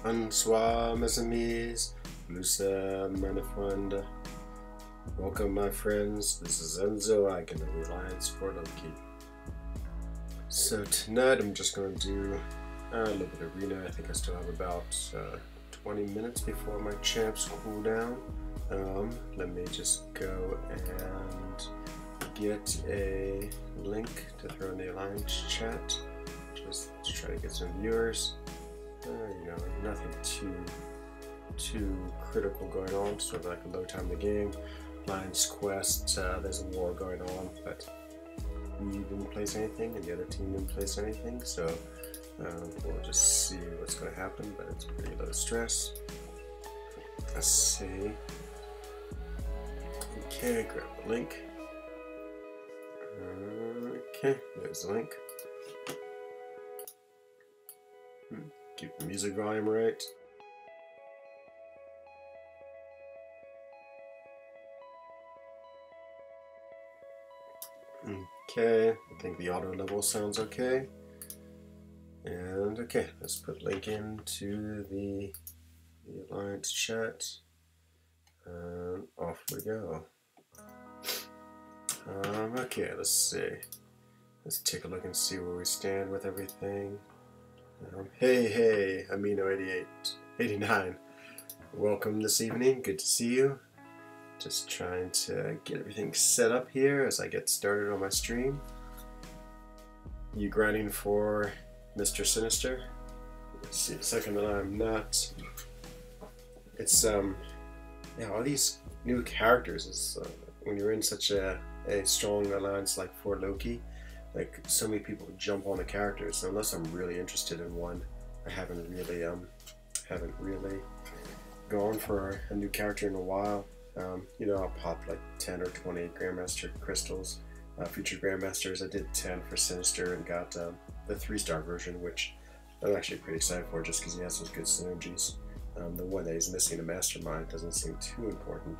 Bonsoir, mes amis. Lusa, meine Freunde. Welcome, my friends. This is Enzo. I can Reliance for Loki. So tonight I'm just going to do a little bit of arena. I think I still have about 20 minutes before my champs cool down. Let me just go and get a link to throw in the Alliance chat. Just to try to get some viewers. You know, nothing too critical going on, sort of like a low time in the game. Alliance quest, there's a war going on, but we didn't place anything and the other team didn't place anything, so we'll just see what's going to happen, but it's pretty low stress. Let's see. Okay, grab the link. Okay, there's the link. Keep the music volume right. Okay, I think the auto level sounds okay. And okay, let's put link into the Alliance chat. And off we go. Okay, let's see. Let's take a look and see where we stand with everything. Hey, Amino88, 89. Welcome this evening. Good to see you. Just trying to get everything set up here as I get started on my stream. You grinding for Mr. Sinister? Let's see a second that I'm not. It's yeah, all these new characters is when you're in such a strong alliance like for Loki. Like, so many people jump on the characters, so unless I'm really interested in one, I haven't really gone for a new character in a while. You know, I'll pop like 10 or 20 Grandmaster crystals, future Grandmasters. I did 10 for Sinister and got the 3-star version, which I'm actually pretty excited for just because he has those good synergies. The one that he's missing, the Mastermind, doesn't seem too important.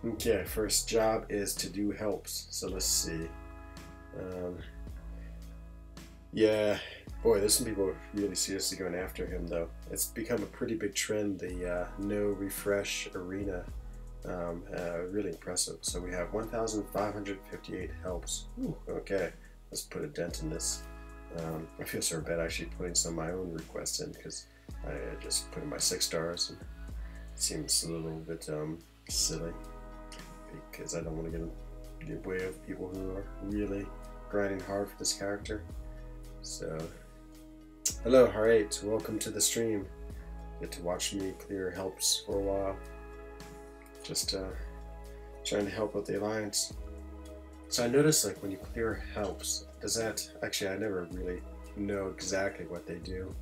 Okay, first job is to do helps, so let's see. Yeah, boy, there's some people really seriously going after him though. It's become a pretty big trend, the no refresh arena. Really impressive. So we have 1,558 helps. Ooh, okay, let's put a dent in this. I feel so bad actually putting some of my own requests in because I just put in my 6 stars and it seems a little bit silly because I don't want to get in the way of people who are really grinding hard for this character. So, hello Har8, welcome to the stream. Get to watch me clear helps for a while. Just trying to help with the Alliance. So I noticed, like, when you clear helps, does that, actually I never really know exactly what they do.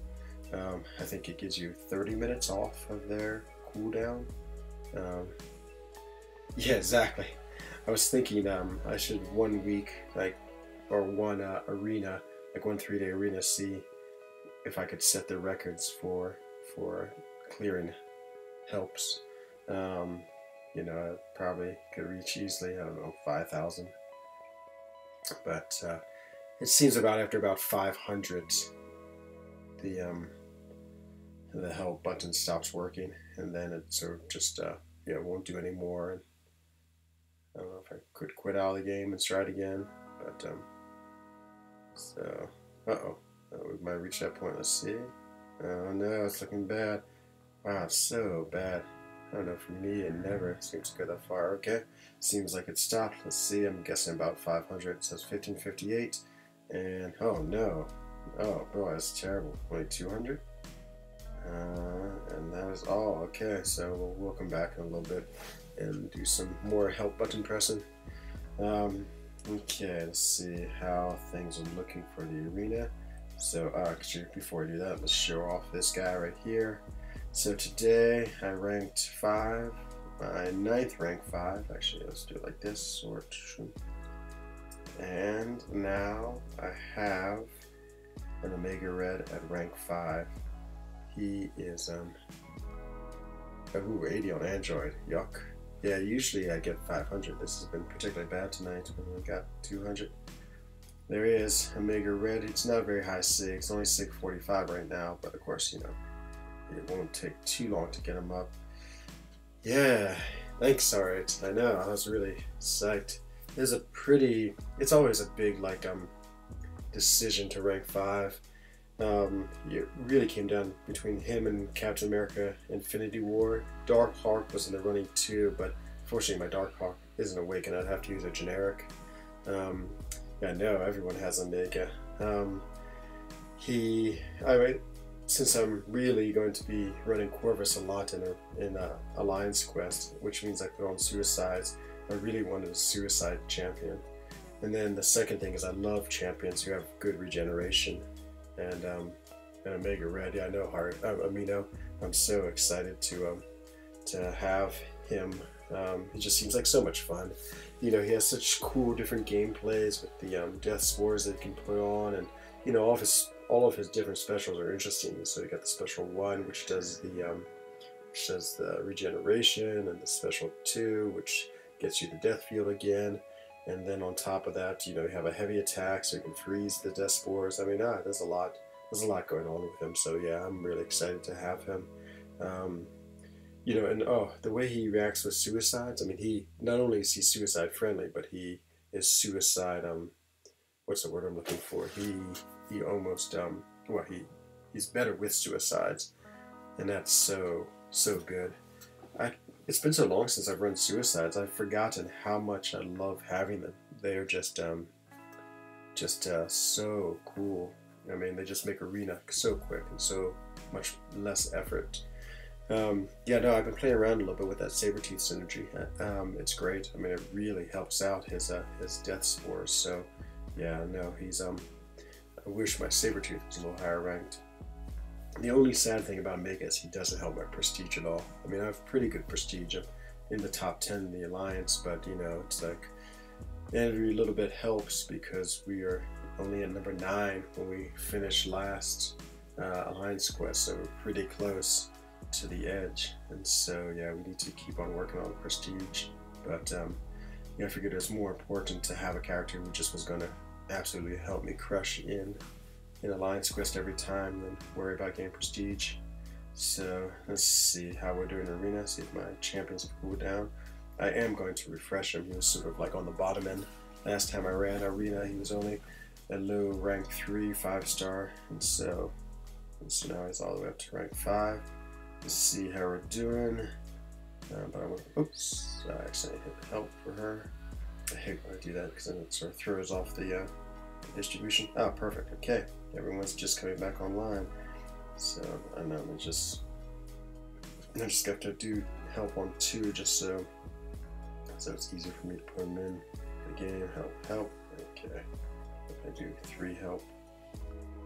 I think it gives you 30 minutes off of their cooldown. Yeah, exactly. I was thinking I should 1 week, like, or one arena, like 1 3-day arena, see if I could set the records for clearing helps. You know, I probably could reach easily, I don't know, 5,000. But it seems after about 500, the help button stops working, and then it sort of just yeah, won't do any more. And I don't know if I could quit out of the game and try it again, but so we might reach that point. Let's see. Oh no, it's looking bad. Wow, it's so bad. I don't know, for me it never seems to go that far. Okay, seems like it stopped. Let's see, I'm guessing about 500. It says 1558, and oh no, oh boy, that's terrible. Only 200. And that was all. Okay, so we'll come back in a little bit and do some more help button pressing. Okay, let's see how things are looking for the arena. So actually, before I do that, let's show off this guy right here. So today I ranked 5, my 9th rank 5. Actually, let's do it like this, sort. And now I have an Omega Red at rank 5. He is 80 on Android. Yuck. Yeah, usually I get 500. This has been particularly bad tonight. I only got 200. There he is, Omega Red. It's not very high SIG. It's only SIG 45 right now, but of course, you know, it won't take too long to get him up. Yeah, thanks, Sarge. I know, I was really psyched. It's always a big like decision to rank 5. It really came down between him and Captain America Infinity War. Darkhawk was in the running too, but fortunately my Darkhawk isn't awake and I'd have to use a generic. Yeah, no, everyone has Omega. Since I'm really going to be running Corvus a lot in Alliance Quest, which means I put on Suicides, I really wanted a Suicide champion. And then the second thing is I love champions who have good regeneration. And Omega Red, yeah, I know Amino. I'm so excited to have him. It just seems like so much fun. You know, he has such cool different gameplays with the death spores that he can put on, and you know, all of his different specials are interesting. So you got the special 1, which does the regeneration, and the special 2, which gets you the death field again. And then on top of that, you know, you have a heavy attack, so you can freeze the death spores. I mean, there's a lot going on with him. So yeah, I'm really excited to have him. You know, and the way he reacts with suicides. I mean, he not only is he suicide friendly, but he is suicide. What's the word I'm looking for? He almost he's better with suicides, and that's so good. It's been so long since I've run suicides. I've forgotten how much I love having them. They're just so cool. I mean, they just make arena so quick and so much less effort. Yeah, no, I've been playing around a little bit with that Sabretooth synergy. It's great. I mean, it really helps out his death spores. So, yeah, no, he's I wish my Sabretooth was a little higher ranked. The only sad thing about Omega is he doesn't help my prestige at all. I mean, I have pretty good prestige. I'm in the top 10 in the Alliance, but you know, it's like every little bit helps because we are only at number 9 when we finish last Alliance Quest, so we're pretty close to the edge. And so, yeah, we need to keep on working on prestige. But yeah, I figured it was more important to have a character who just was going to absolutely help me crush in Alliance Quest every time than worry about getting prestige. So let's see how we're doing in Arena, see if my champions have cooled down. I am going to refresh him. He was sort of like on the bottom end. Last time I ran Arena, he was only a low rank 3, 5-star, and so now he's all the way up to rank 5. Let's see how we're doing. But I'm gonna, oops, I accidentally hit help for her. I hate when I do that because then it sort of throws off the distribution. Oh, perfect. Okay, everyone's just coming back online. So I know I just got to do help on 2 just so it's easier for me to put them in the game. Help. Okay. I do 3 help.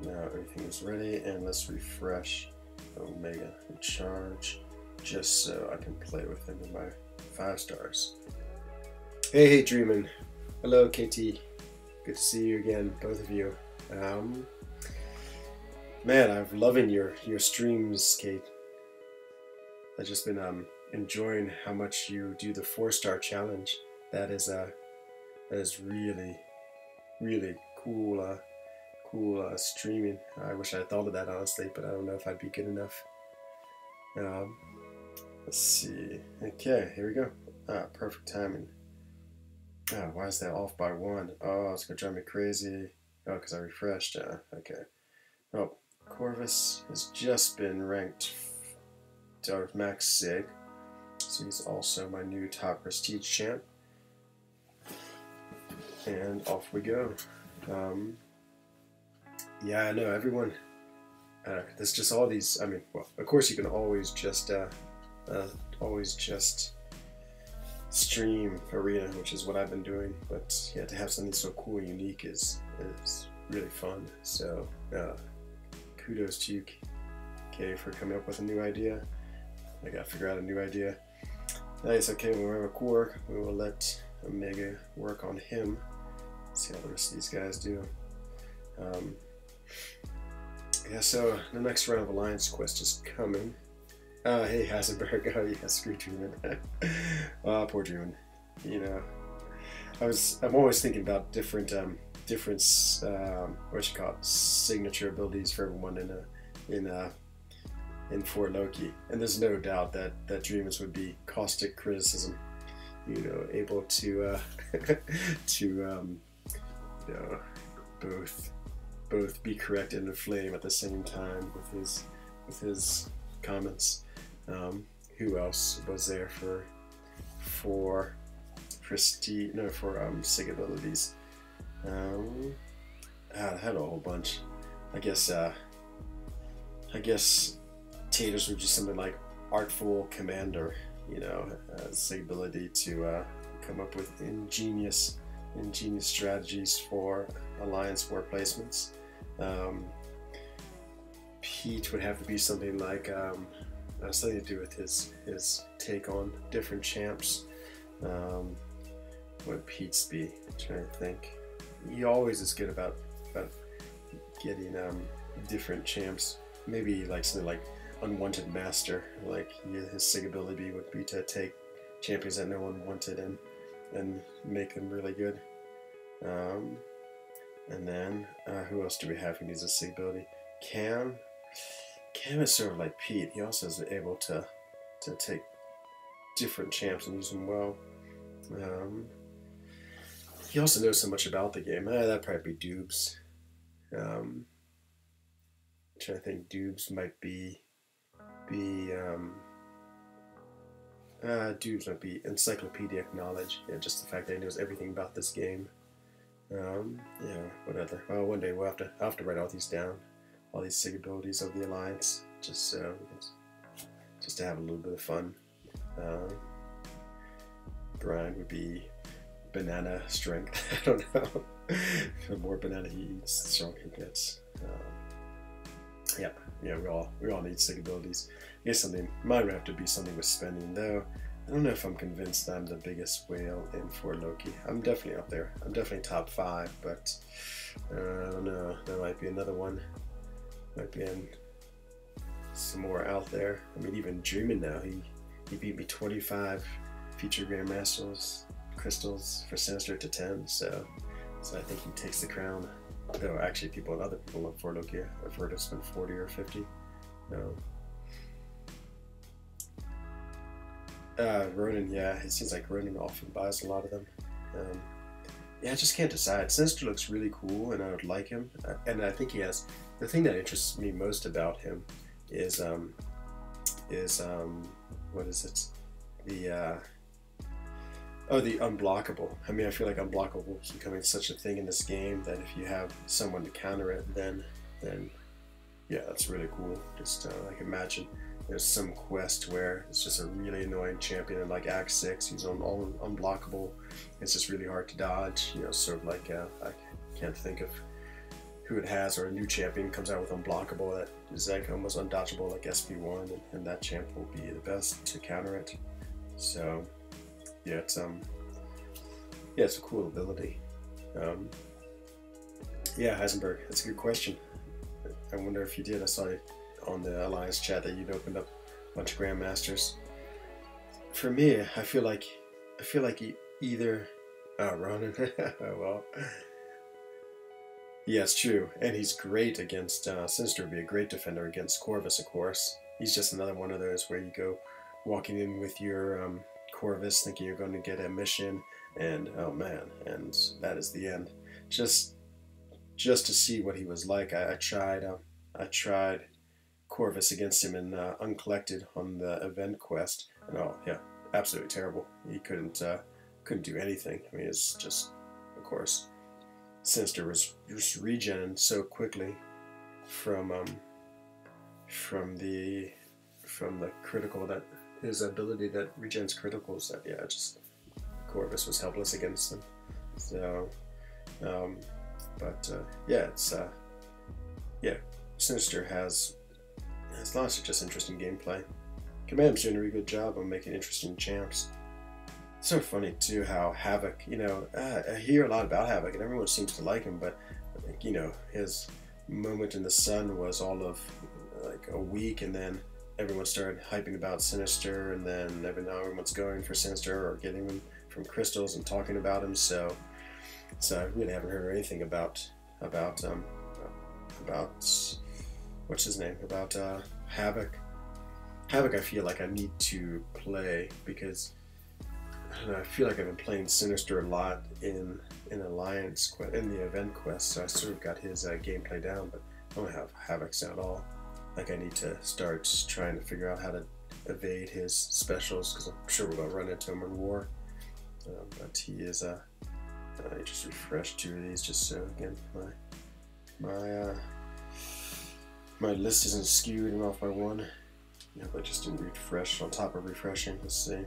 Now everything is ready, and let's refresh Omega and charge just so I can play with him in my 5 stars. Hey, Dreamin'. Hello, KT. Good to see you again, both of you. Man, I'm loving your streams, Kate. I've just been enjoying how much you do the 4-star challenge. That is really cool. Cool streaming. I wish I had thought of that, honestly, but I don't know if I'd be good enough. Let's see. Okay, here we go. Perfect timing. Why is that off by 1? Oh, it's gonna drive me crazy. Oh, because I refreshed. Okay. Oh, Corvus has just been ranked max Sig, so he's also my new top prestige champ. And off we go. Yeah, I know everyone. There's just all these. I mean, well, of course you can always just stream Arena, which is what I've been doing. But yeah, to have something so cool and unique is really fun. So kudos to you, Kay, for coming up with a new idea. I gotta figure out a new idea. Nice. Okay, when we have a core, we will let Omega work on him. See how the rest of these guys do. Yeah, so the next round of Alliance Quest is coming. Hey, Heisenberg. Oh, yeah, screw Dreamin'. Oh, poor Dreamin'. You know, I'm always thinking about different signature abilities for everyone in for Loki, and there's no doubt that Dreamers would be caustic criticism, you know, able to to you know, both be correct and inflame at the same time with his comments. Who else was there for prestige? No, for sig abilities. I had a whole bunch. I guess Taters would be something like Artful Commander, you know, sig ability to come up with ingenious strategies for alliance war placements. Pete would have to be something like something to do with his take on different champs. What would Pete's be? I'm trying to think. He always is good about getting different champs. Maybe like something like Unwanted Master. Like his sig ability would be to take champions that no one wanted and make them really good. And then who else do we have who needs a sig ability? Cam is sort of like Pete. He also is able to take different champs and use them well. He also knows so much about the game. That'd probably be Dubes. I'm trying to think. Dubes might be Dubes might be encyclopedic knowledge. Yeah, just the fact that he knows everything about this game. Yeah, whatever. Well, one day I'll have to write all these down, all these sig abilities of the Alliance, just to have a little bit of fun. Brian would be banana strength. I don't know. The more banana he eats, the stronger he gets. Yep. Yeah, we all need sig abilities. I guess mine would have to be something with spending, though. I don't know if I'm convinced I'm the biggest whale in for Loki. I'm definitely up there. I'm definitely top 5, but I don't know. There might be another one. Might be some more out there. I mean, even Dreaming now, he beat me 25 feature Grandmasters crystals for Sinister to 10. So I think he takes the crown. Though actually, other people look for Loki. I've heard it's been 40 or 50. No. Ronan, yeah, it seems like Ronan often buys a lot of them. Yeah, I just can't decide. Sinister looks really cool, and I would like him. And I think he has. The thing that interests me most about him is what is it? The unblockable. I mean, I feel like unblockable is becoming such a thing in this game that if you have someone to counter it, then yeah, that's really cool. Just like imagine there's some quest where it's just a really annoying champion in like Act 6, he's all unblockable. It's just really hard to dodge. You know, sort of like I can't think of who it has, or a new champion comes out with unblockable that is like almost undodgeable, like SP1, and that champ will be the best to counter it. So yeah, it's a cool ability. Yeah, Heisenberg, that's a good question. I wonder if you did. I saw it on the Alliance chat that you'd opened up a bunch of Grandmasters. For me, I feel like either Ronan. Well, yeah, it's true, and he's great against Sinister. Would be a great defender against Corvus, of course. He's just another one of those where you go walking in with your Corvus thinking you're going to get a mission, and oh man, and that is the end. Just to see what he was like, I tried Corvus against him in Uncollected on the event quest, and oh yeah, absolutely terrible. He couldn't do anything. I mean, it's just, of course, Sinister was just regenerating so quickly from the critical, that his ability that regens criticals, that yeah, just Corvus was helpless against him. So yeah, it's yeah, Sinister has lots of just interesting gameplay. Command's doing a really good job of making interesting champs. It's so funny too how Havoc, you know, I hear a lot about Havoc and everyone seems to like him, but you know, his moment in the sun was all of like a week, and then everyone started hyping about Sinister, and then now everyone's going for Sinister or getting him from crystals and talking about him. So I really haven't heard anything about what's his name, about Havoc. Havoc I feel like I need to play because I don't know, I feel like I've been playing Sinister a lot in Alliance in the event quest, so I sort of got his gameplay down, but I don't have Havoc's at all. Like I need to start trying to figure out how to evade his specials because I'm sure we're gonna run into him in war. But he is I just refreshed 2 of these just so again my list isn't skewed and off by 1. Yeah, but just didn't refresh on top of refreshing. Let's see.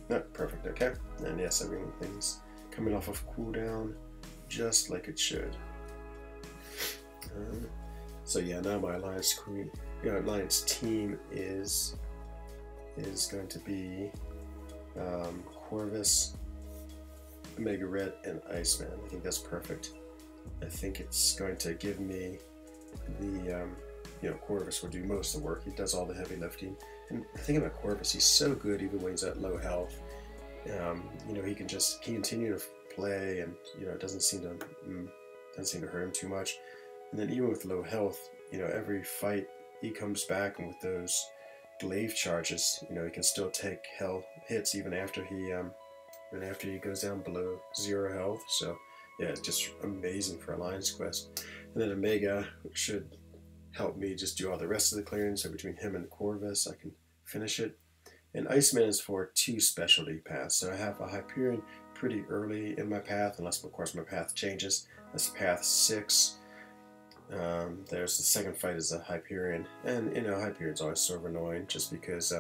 No, perfect. Okay, and yes, everything's coming off of cooldown just like it should. So yeah, now my alliance team is going to be Corvus, Omega Red, and Iceman. I think that's perfect. I think it's going to give me the Corvus will do most of the work. He does all the heavy lifting. And the thing about Corvus, he's so good even when he's at low health. He can continue to play, and it doesn't seem to hurt him too much. And then even with low health, every fight he comes back, and with those glaive charges, he can still take hits even after he goes down below 0 health. So yeah, it's just amazing for Alliance Quest. And then Omega should help me just do all the rest of the clearance. So between him and Corvus, I can finish it. And Iceman is for 2 specialty paths. So I have a Hyperion pretty early in my path, unless of course my path changes. That's path 6. There's the second fight is a Hyperion, and Hyperion's always sort of annoying just because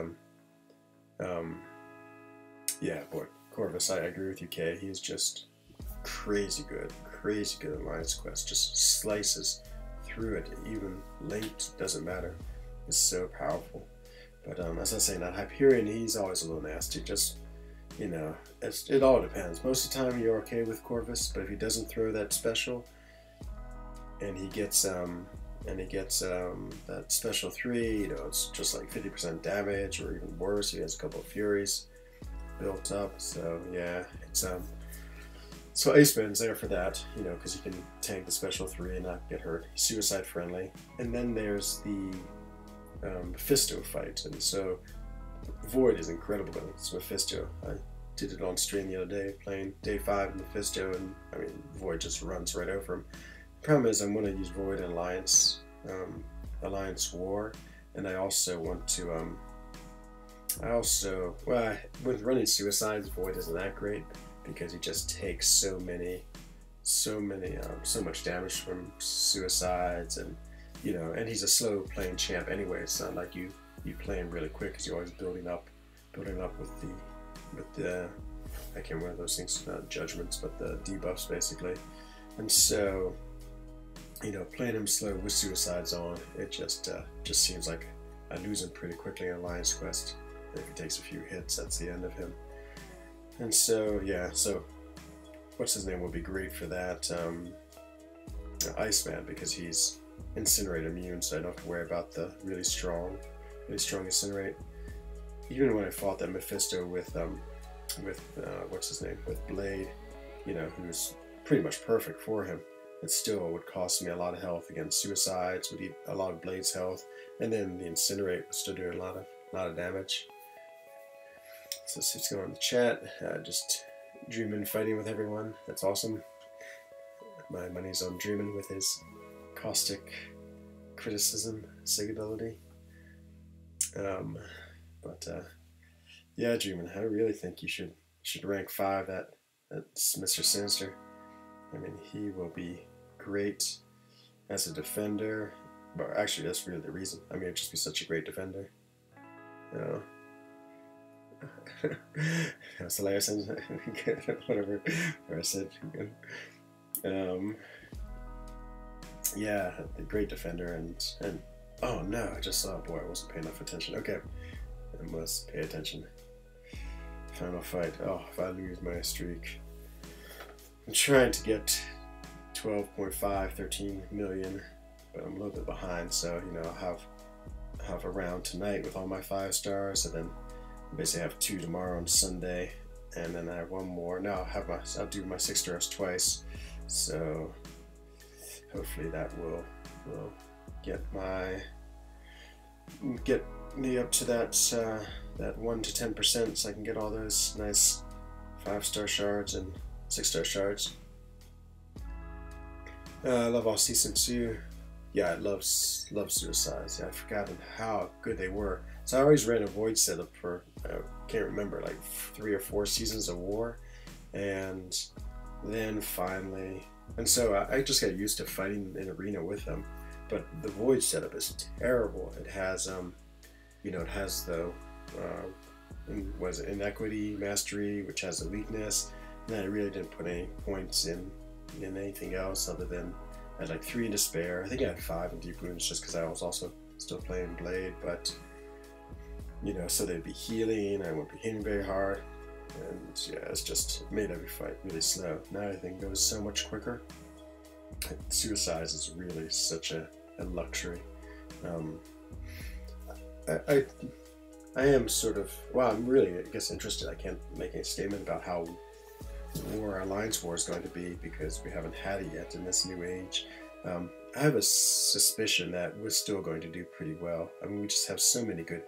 yeah, boy, Corvus, I agree with you, Kay. He's just crazy good at Alliance Quest. Just slices through it, even late, doesn't matter. It's so powerful. But as I was saying, that Hyperion, he's always a little nasty. Just, it all depends. Most of the time you're okay with Corvus, but if he doesn't throw that special, and he gets that special 3, it's just like 50% damage, or even worse, he has a couple of Furies built up. So yeah, it's so Iceman's there for that, because he can tank the special 3 and not get hurt. He's suicide friendly. And then there's the Mephisto fight, and so Void is incredible against Mephisto. I did it on stream the other day, playing day 5 in Mephisto, and I mean, Void just runs right over him. The problem is I'm going to use Void in Alliance War, and I also want to, with running Suicides, Void isn't that great, because he just takes so much damage from Suicides, and and he's a slow playing champ anyway. It's not like you play him really quick, because you're always building up with the I can't remember those things, not judgments, but the debuffs basically. And so playing him slow with Suicides on, it just seems like I lose him pretty quickly in Alliance Quest. If he takes a few hits, that's the end of him. And so yeah, so what's his name will be great for that. Iceman, because he's Incinerate immune, so I don't have to worry about the really strong Incinerate. Even when I fought that Mephisto with what's his name, with Blade, who's pretty much perfect for him, it still would cost me a lot of health against Suicides, would eat a lot of Blade's health, and then the Incinerate was still doing a lot of damage. So let's just go on the chat. Just Dreamin' fighting with everyone. That's awesome. My money's on Dreamin' with his caustic criticism, sigability. Yeah, Dreamin', I really think you should rank 5 at Mr. Sinister. I mean, he will be great as a defender. But actually, that's really the reason. I mean, it'd just be such a great defender. That's hilarious. Whatever I said. Yeah, a great defender, and oh no, I just saw, boy, I wasn't paying enough attention. Okay, I must pay attention. Final fight. Oh, if I lose my streak. I'm trying to get 12.5, 13 million, but I'm a little bit behind, so I'll have a round tonight with all my 5 stars, and then basically have 2 tomorrow on Sunday, and then I have 1 more. No, I'll do my 6 stars twice, so hopefully that will get me up to that 1 to 10% so I can get all those nice 5-star shards and 6-star shards. I love All Season 2. Yeah, I love Suicides. Yeah, I'd forgotten how good they were. So I always ran a void setup for, I can't remember, like 3 or 4 seasons of war. And then finally, and so I just got used to fighting in arena with them. But the void setup is terrible. It has, you know, it has the, was it Inequity Mastery, which has a weakness. And I really didn't put any points in anything else other than I had like 3 in Despair. I think I had 5 in Deep Wounds just because I was also still playing Blade, but you know, so they'd be healing, I wouldn't be hitting very hard, and yeah, it's just made every fight really slow. Now everything goes so much quicker. Suicides is really such a luxury. I am sort of, well, I'm really, I guess, interested. I can't make any statement about how Alliance War is going to be because we haven't had it yet in this new age. I have a suspicion that we're still going to do pretty well. I mean, we just have so many good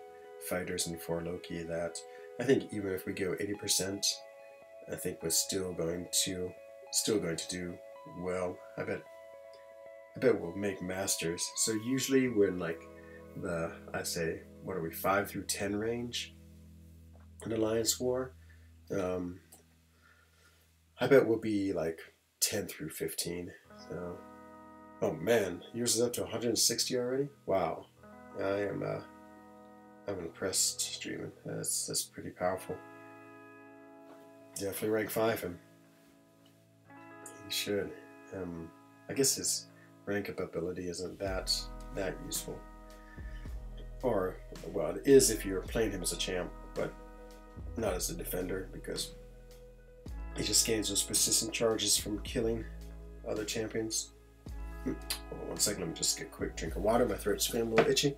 fighters in 4 Loki that I think even if we go 80%, I think we're still going to do well. I bet we'll make masters. So usually we're in like the, I say, what are we, 5 through 10 range in Alliance War. I bet we'll be like 10 through 15. So, oh man, yours is up to 160 already? Wow. I'm impressed streaming. That's pretty powerful. Definitely rank 5 him. He should. I guess his rank up ability isn't that useful. Or, well, it is if you're playing him as a champ, but not as a defender, because he just gains those persistent charges from killing other champions. Hold on 1 second, let me just get a quick drink of water. My throat's feeling a little itchy.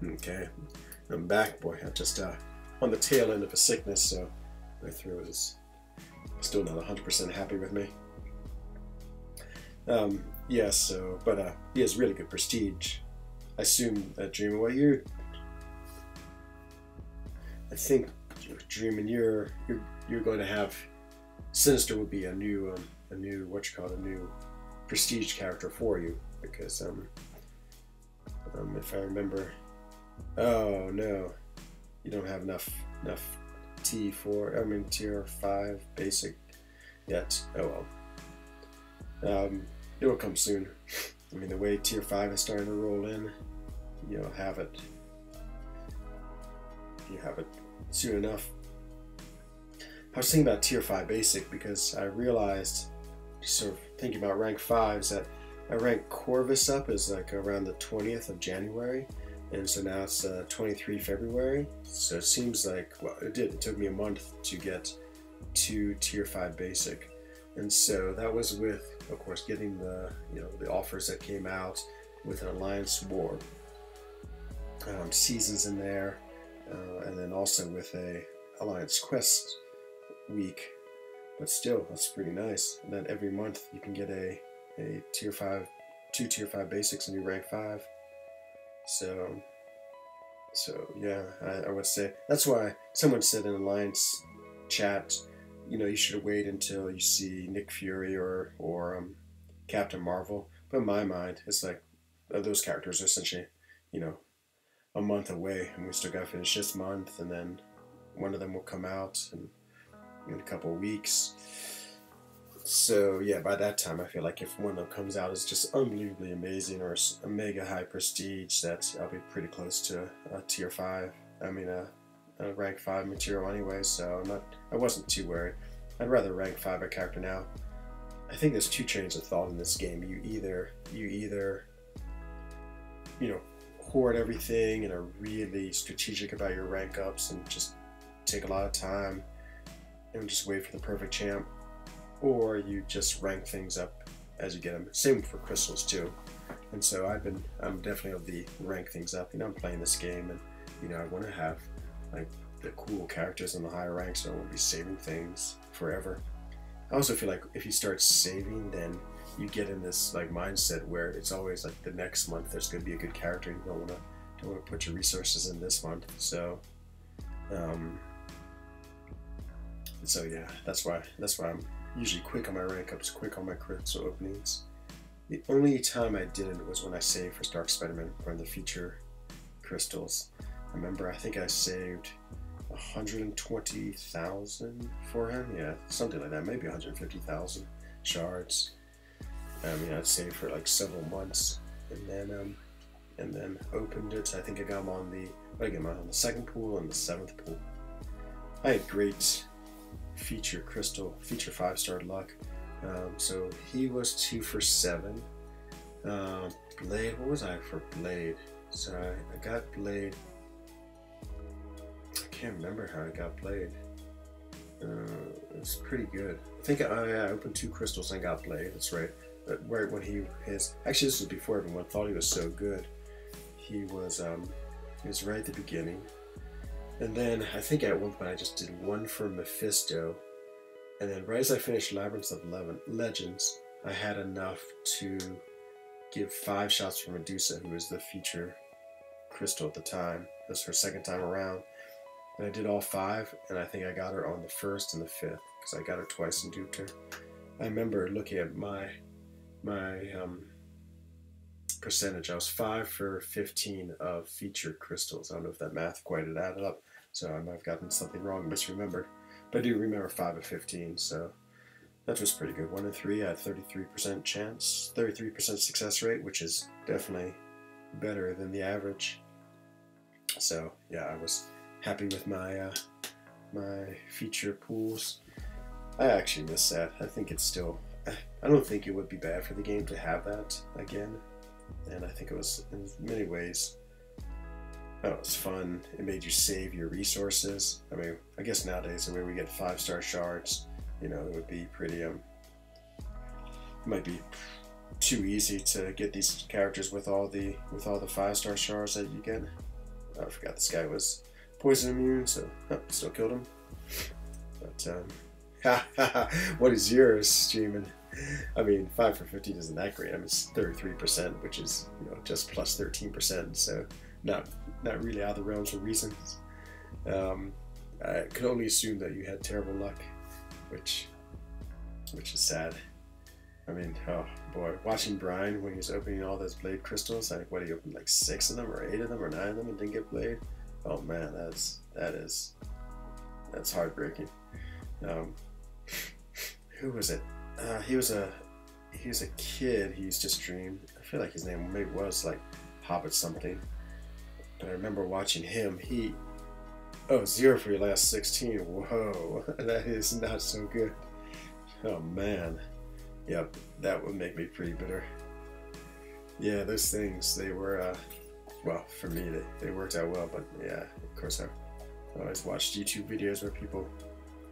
Okay, I'm back, boy. I'm just on the tail end of a sickness, so my throat is still not 100% happy with me. Yeah, so, but he has really good prestige. I assume that Dreamin', well, I think Dreamin', you're going to have, Sinister would be a new prestige character for you, because if I remember. Oh no, you don't have enough T4. I mean tier 5 basic yet. Oh well. It will come soon. I mean, the way tier 5 is starting to roll in, you'll have it. You have it soon enough. I was thinking about tier 5 basic because I realized, sort of thinking about rank 5s, that I ranked Corvus up as like around the 20th of January. And so now it's 23 February, so it seems like, well, it took me a month to get to tier 5 basic. And so that was with, of course, getting the, the offers that came out with an Alliance War seasons in there, and then also with a Alliance Quest week. But still, that's pretty nice. And then every month you can get a tier 5, 2 tier 5 basics and you rank 5. So yeah, I would say that's why someone said in Alliance chat, you should wait until you see Nick Fury or Captain Marvel. But in my mind, it's like those characters are essentially, a month away, and we still got to finish this month, and then one of them will come out in a couple of weeks. So yeah, by that time I feel like if one of them comes out as just unbelievably amazing or a mega high prestige, that I'll be pretty close to a tier 5. I mean a rank 5 material anyway, so I wasn't too worried. I'd rather rank 5 a character now. I think there's 2 trains of thought in this game. You either hoard everything and are really strategic about your rank ups and just take a lot of time and just wait for the perfect champ, or you just rank things up as you get them. Same for crystals too. And so I'm definitely of the rank things up. I'm playing this game, and I want to have like the cool characters in the higher ranks, so I won't be saving things forever. I also feel like if you start saving, then you get in this like mindset where it's always like the next month there's going to be a good character, and you don't want to put your resources in this month. So so yeah, that's why I'm usually quick on my rank ups, quick on my crystal openings. The only time I didn't was when I saved for Stark Spider-Man from the feature crystals. I remember I think I saved 120,000 for him, yeah, something like that, maybe 150,000 shards. I mean, I'd saved for like several months, and then opened it. I think I got him on the second pool and the 7th pool. I had great feature crystal, feature 5-star luck. So he was 2 for 7. Blade, what was I for Blade? So I got Blade. I can't remember how I got Blade. It was pretty good. I think I opened 2 crystals and got Blade. That's right. But right when actually this was before everyone thought he was so good. He was right at the beginning. And then I think at one point I just did 1 for Mephisto. And then right as I finished Labyrinth of Legends, I had enough to give 5 shots for Medusa, who was the feature crystal at the time. It was her second time around. And I did all 5, and I think I got her on the 1st and the 5th, because I got her twice and duped her. I remember looking at my percentage. I was 5 for 15 of featured crystals. I don't know if that math quite had added up, so I might have gotten something wrong, misremembered. But I do remember 5 of 15, so that was pretty good. 1 in 3, I had 33% chance, 33% success rate, which is definitely better than the average. So yeah, I was happy with my my feature pools. I actually miss that. I think it's still, I don't think it would be bad for the game to have that again. And I think it was, in many ways, it was fun. It made you save your resources. I mean, I guess nowadays the way we get 5-star shards, you know, it would be pretty, it might be too easy to get these characters with all the 5-star shards that you get. I forgot this guy was poison immune, so still killed him. But what is yours streaming? I mean, 5 for 15 isn't that great. I mean, it's 33%, which is, you know, just plus 13%. So not really out of the realms of reasons. I could only assume that you had terrible luck, which is sad. I mean, oh boy, watching Brian when he was opening all those blade crystals, I think what, he opened like 6 of them or 8 of them or 9 of them and didn't get blade. Oh man, that's heartbreaking. Who was it? He was a kid. He used to stream. I feel like his name maybe was like Hobbit something. But I remember watching him. 0 for your last 16. Whoa, that is not so good. Oh man. Yep, that would make me pretty bitter. Yeah, those things, they were, well, for me, they worked out well, but yeah, of course, I always watched YouTube videos where people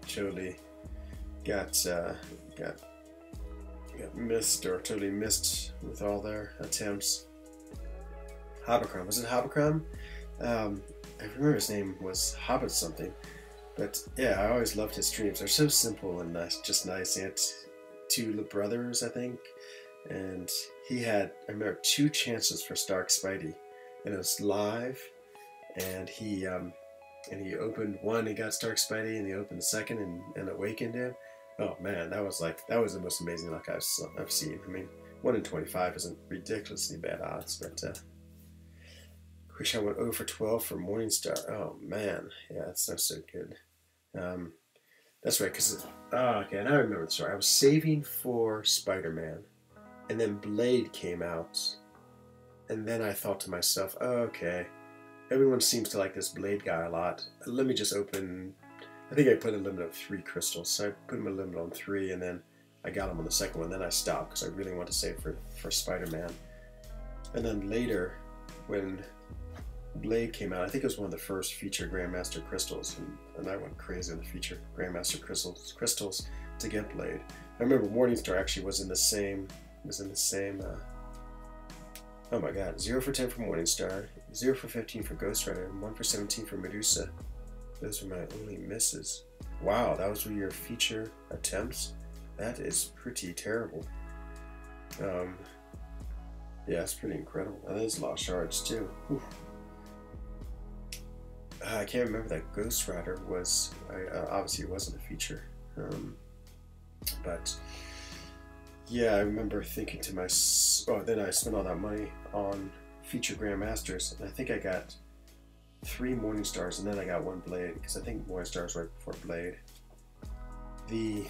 totally got missed or totally missed with all their attempts. Hobicron, was it Hobicron? I remember his name was Hobbit something, but yeah, I always loved his streams. They're so simple and nice, just nice. He had 2 brothers, I think, and he had, I remember, 2 chances for Stark Spidey, and it was live, and he opened one, he got Stark Spidey, and he opened the second and awakened him. Oh man, that was the most amazing luck I've seen. I mean, 1 in 25 isn't ridiculously bad odds, but wish I went 0 for 12 for Morningstar. Oh man, yeah, that's not so good. That's right, because, okay, now I remember the story. I was saving for Spider-Man, and then Blade came out, and then I thought to myself, oh, okay, everyone seems to like this Blade guy a lot. Let me just open, I think I put a limit of 3 crystals, so I put him a limit on 3, and then I got him on the second one, then I stopped, because I really wanted to save for Spider-Man. And then later, when Blade came out, I think it was one of the first feature Grandmaster crystals, and I went crazy on the feature Grandmaster crystals to get Blade. I remember Morningstar actually was in the same, oh my god, 0 for 10 for Morningstar, 0 for 15 for Ghost Rider, and 1 for 17 for Medusa. Those are my only misses. Wow, that was your feature attempts? That is pretty terrible. Yeah, it's pretty incredible. And there's a lot of shards too. Whew. I can't remember that Ghost Rider was, obviously it wasn't a feature. But yeah, I remember thinking to myself, oh, then I spent all that money on feature Grandmasters, and I think I got 3 Morning Stars, and then I got 1 Blade, because I think Morning Stars right before Blade. The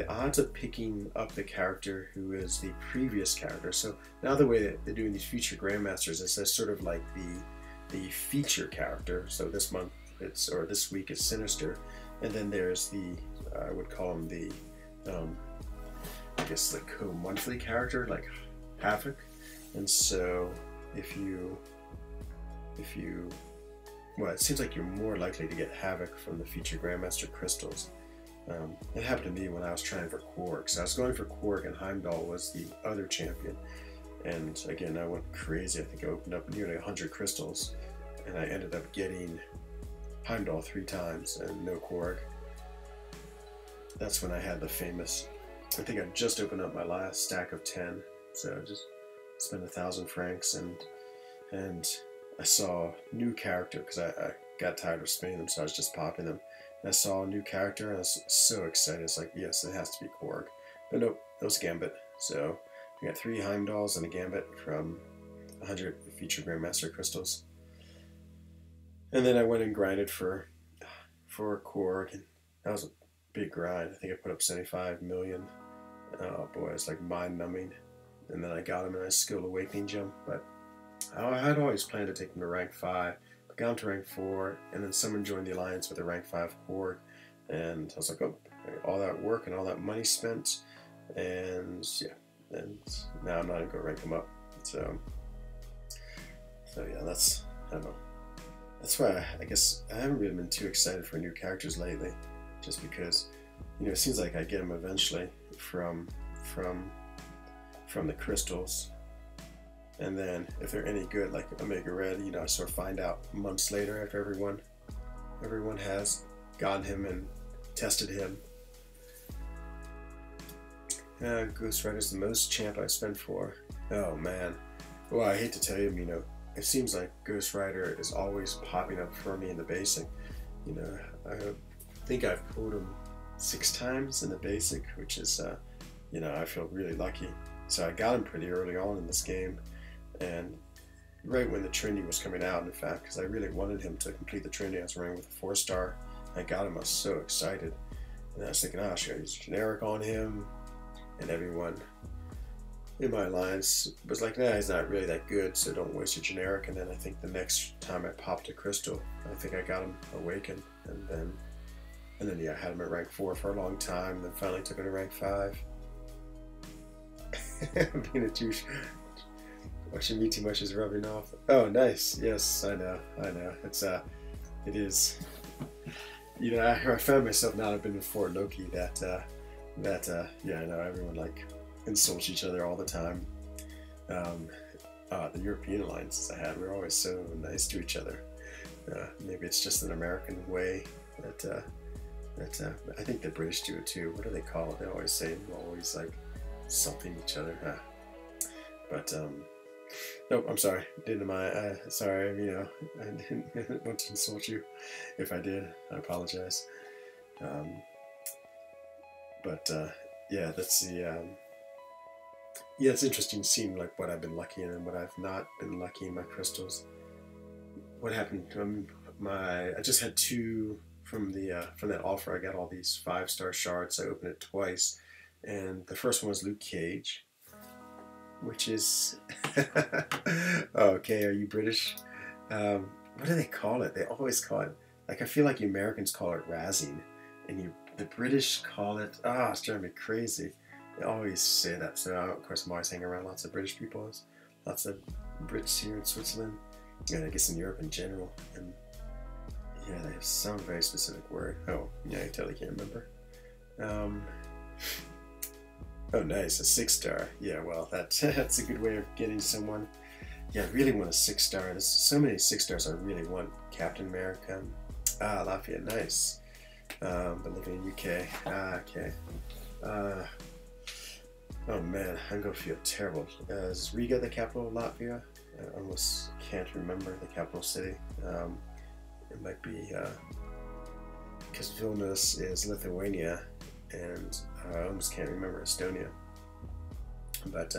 odds of picking up the character who is the previous character, so now the way that they're doing these feature Grandmasters is as sort of like the feature character. So this month it's, or this week it's Sinister, and then there's the I would call him the I guess the co-monthly character like Havoc. And so if you well, it seems like you're more likely to get Havoc from the feature Grandmaster crystals. It happened to me when I was trying for Korg. So I was going for Korg, and Heimdall was the other champion. And again, I went crazy. I think I opened up nearly 100 crystals, and I ended up getting Heimdall 3 times and no Korg. That's when I had the famous, I think I just opened up my last stack of 10. So I just spent 1,000 francs, and I saw a new character, because I got tired of spinning them, so I was just popping them. And I saw a new character, and I was so excited. It's like, yes, it has to be Korg. But nope, it was Gambit. So I got 3 Heimdalls and a Gambit from 100 feature Grandmaster crystals. And then I went and grinded for Korg, and that was a big grind. I think I put up 75 million. Oh boy, it's like mind-numbing. And then I got him in a Skilled Awakening gem, but I had always planned to take him to rank 5. I got him to rank 4, and then someone joined the alliance with a rank 5 Korg, and I was like, oh, all that work and all that money spent, and yeah, and now I'm not going to go rank him up. So yeah, that's, I don't know. That's why I guess I haven't really been too excited for new characters lately, just because, you know, it seems like I get them eventually from the crystals. And then if they're any good, like Omega Red, you know, I sort of find out months later after everyone has gotten him and tested him. Ghost Rider's the most champ I spent for. Oh man. Well, I hate to tell you, you know, it seems like Ghost Rider is always popping up for me in the basic. You know, I think I've pulled him 6 times in the basic, which is, you know, I feel really lucky. So I got him pretty early on in this game, and right when the Trinity was coming out, in fact, because I really wanted him to complete the Trinity. I was running with a 4-star. I got him, I was so excited. And I was thinking, oh, should I use a generic on him? And everyone in my alliance was like, nah, he's not really that good, so don't waste your generic. And then I think the next time I popped a crystal, I think I got him Awakened, and then yeah, I had him at rank 4 for a long time, and then finally took him to rank 5. Being a douche. Watching me too much is rubbing off. Oh, nice. Yes, I know. It's it is. You know, I found myself now. I've been before Loki that yeah, I know everyone like insults each other all the time. The European alliances I had, we were always so nice to each other. Maybe it's just an American way that I think the British do it too. What do they call it? They always say, always like insulting each other. But nope, I'm sorry. Didn't mind. Sorry, you know, I didn't want to insult you. If I did, I apologize. Yeah, that's the yeah, it's interesting seeing like what I've been lucky in and what I've not been lucky in my crystals. What happened? I just had 2 from that offer. I got all these 5-star shards. I opened it twice, and the first one was Luke Cage, which is okay. Are you British? What do they call it? They always call it, like, I feel like you Americans call it razzing, and the British call it, it's driving me crazy. They always say that. So of course I'm always hanging around lots of British people, lots of Brits here in Switzerland, and I guess in Europe in general. And yeah, they have some very specific word. Oh yeah, I totally can't remember. Oh nice, a 6-star. Yeah, well that's a good way of getting someone. Yeah, I really want a 6-star. There's so many 6-stars I really want. Captain America, Ah, Latvia, nice. But living in UK. Ah, okay. Oh man, I'm gonna feel terrible. Is Riga the capital of Latvia? I almost can't remember the capital city. It might be, because Vilnius is Lithuania, and I almost can't remember Estonia. But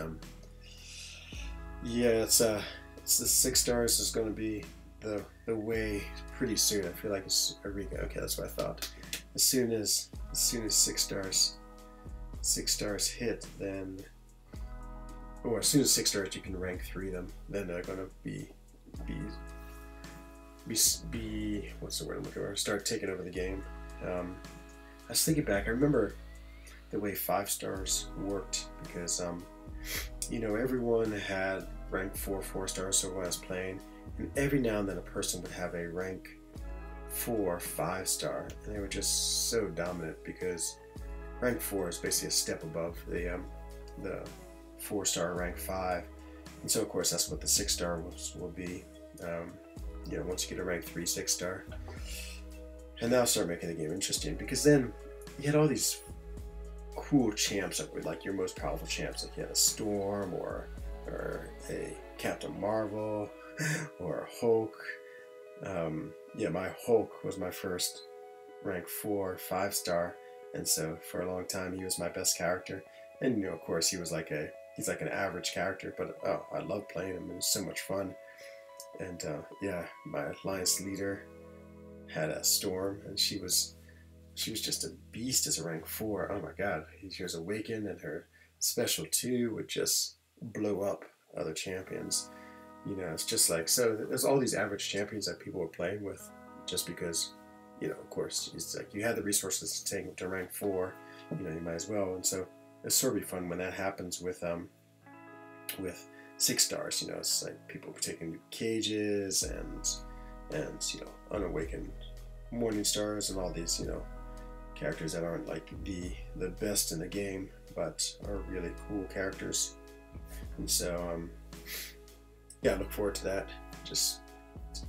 yeah, it's the 6 stars is going to be the way pretty soon. I feel like it's Riga. Okay, that's what I thought. As soon as 6 stars hit, then, or as soon as 6 stars you can rank 3 them, then they're going to be what's the word I'm looking for? Start taking over the game. I was thinking back. I remember the way 5 stars worked because you know, everyone had rank 4 stars, so when I was playing, and every now and then a person would have a rank 4 5 star, and they were just so dominant because rank 4 is basically a step above the 4 star rank 5, and so of course that's what the 6 star will be. You know, once you get a rank 3 6 star, and that'll start making the game interesting because then you had all these cool champs that were like your most powerful champs, like you had a Storm or a Captain Marvel or a Hulk. Yeah, my Hulk was my first rank 4 5 star, and so for a long time he was my best character. And you know, of course, he's like an average character, but oh, I love playing him. It was so much fun. And yeah, my alliance leader had a Storm, and she was just a beast as a rank 4. Oh my god, she was awakened, and her special 2 would just blow up other champions. You know, it's just like, so there's all these average champions that people were playing with just because, you know, of course, it's like you had the resources to take them to rank 4, you know, you might as well. And so it's sort of be fun when that happens with 6 stars. You know, it's like people taking cages and you know, unawakened morning stars and all these, you know, characters that aren't like the best in the game, but are really cool characters. And so yeah, I look forward to that. Just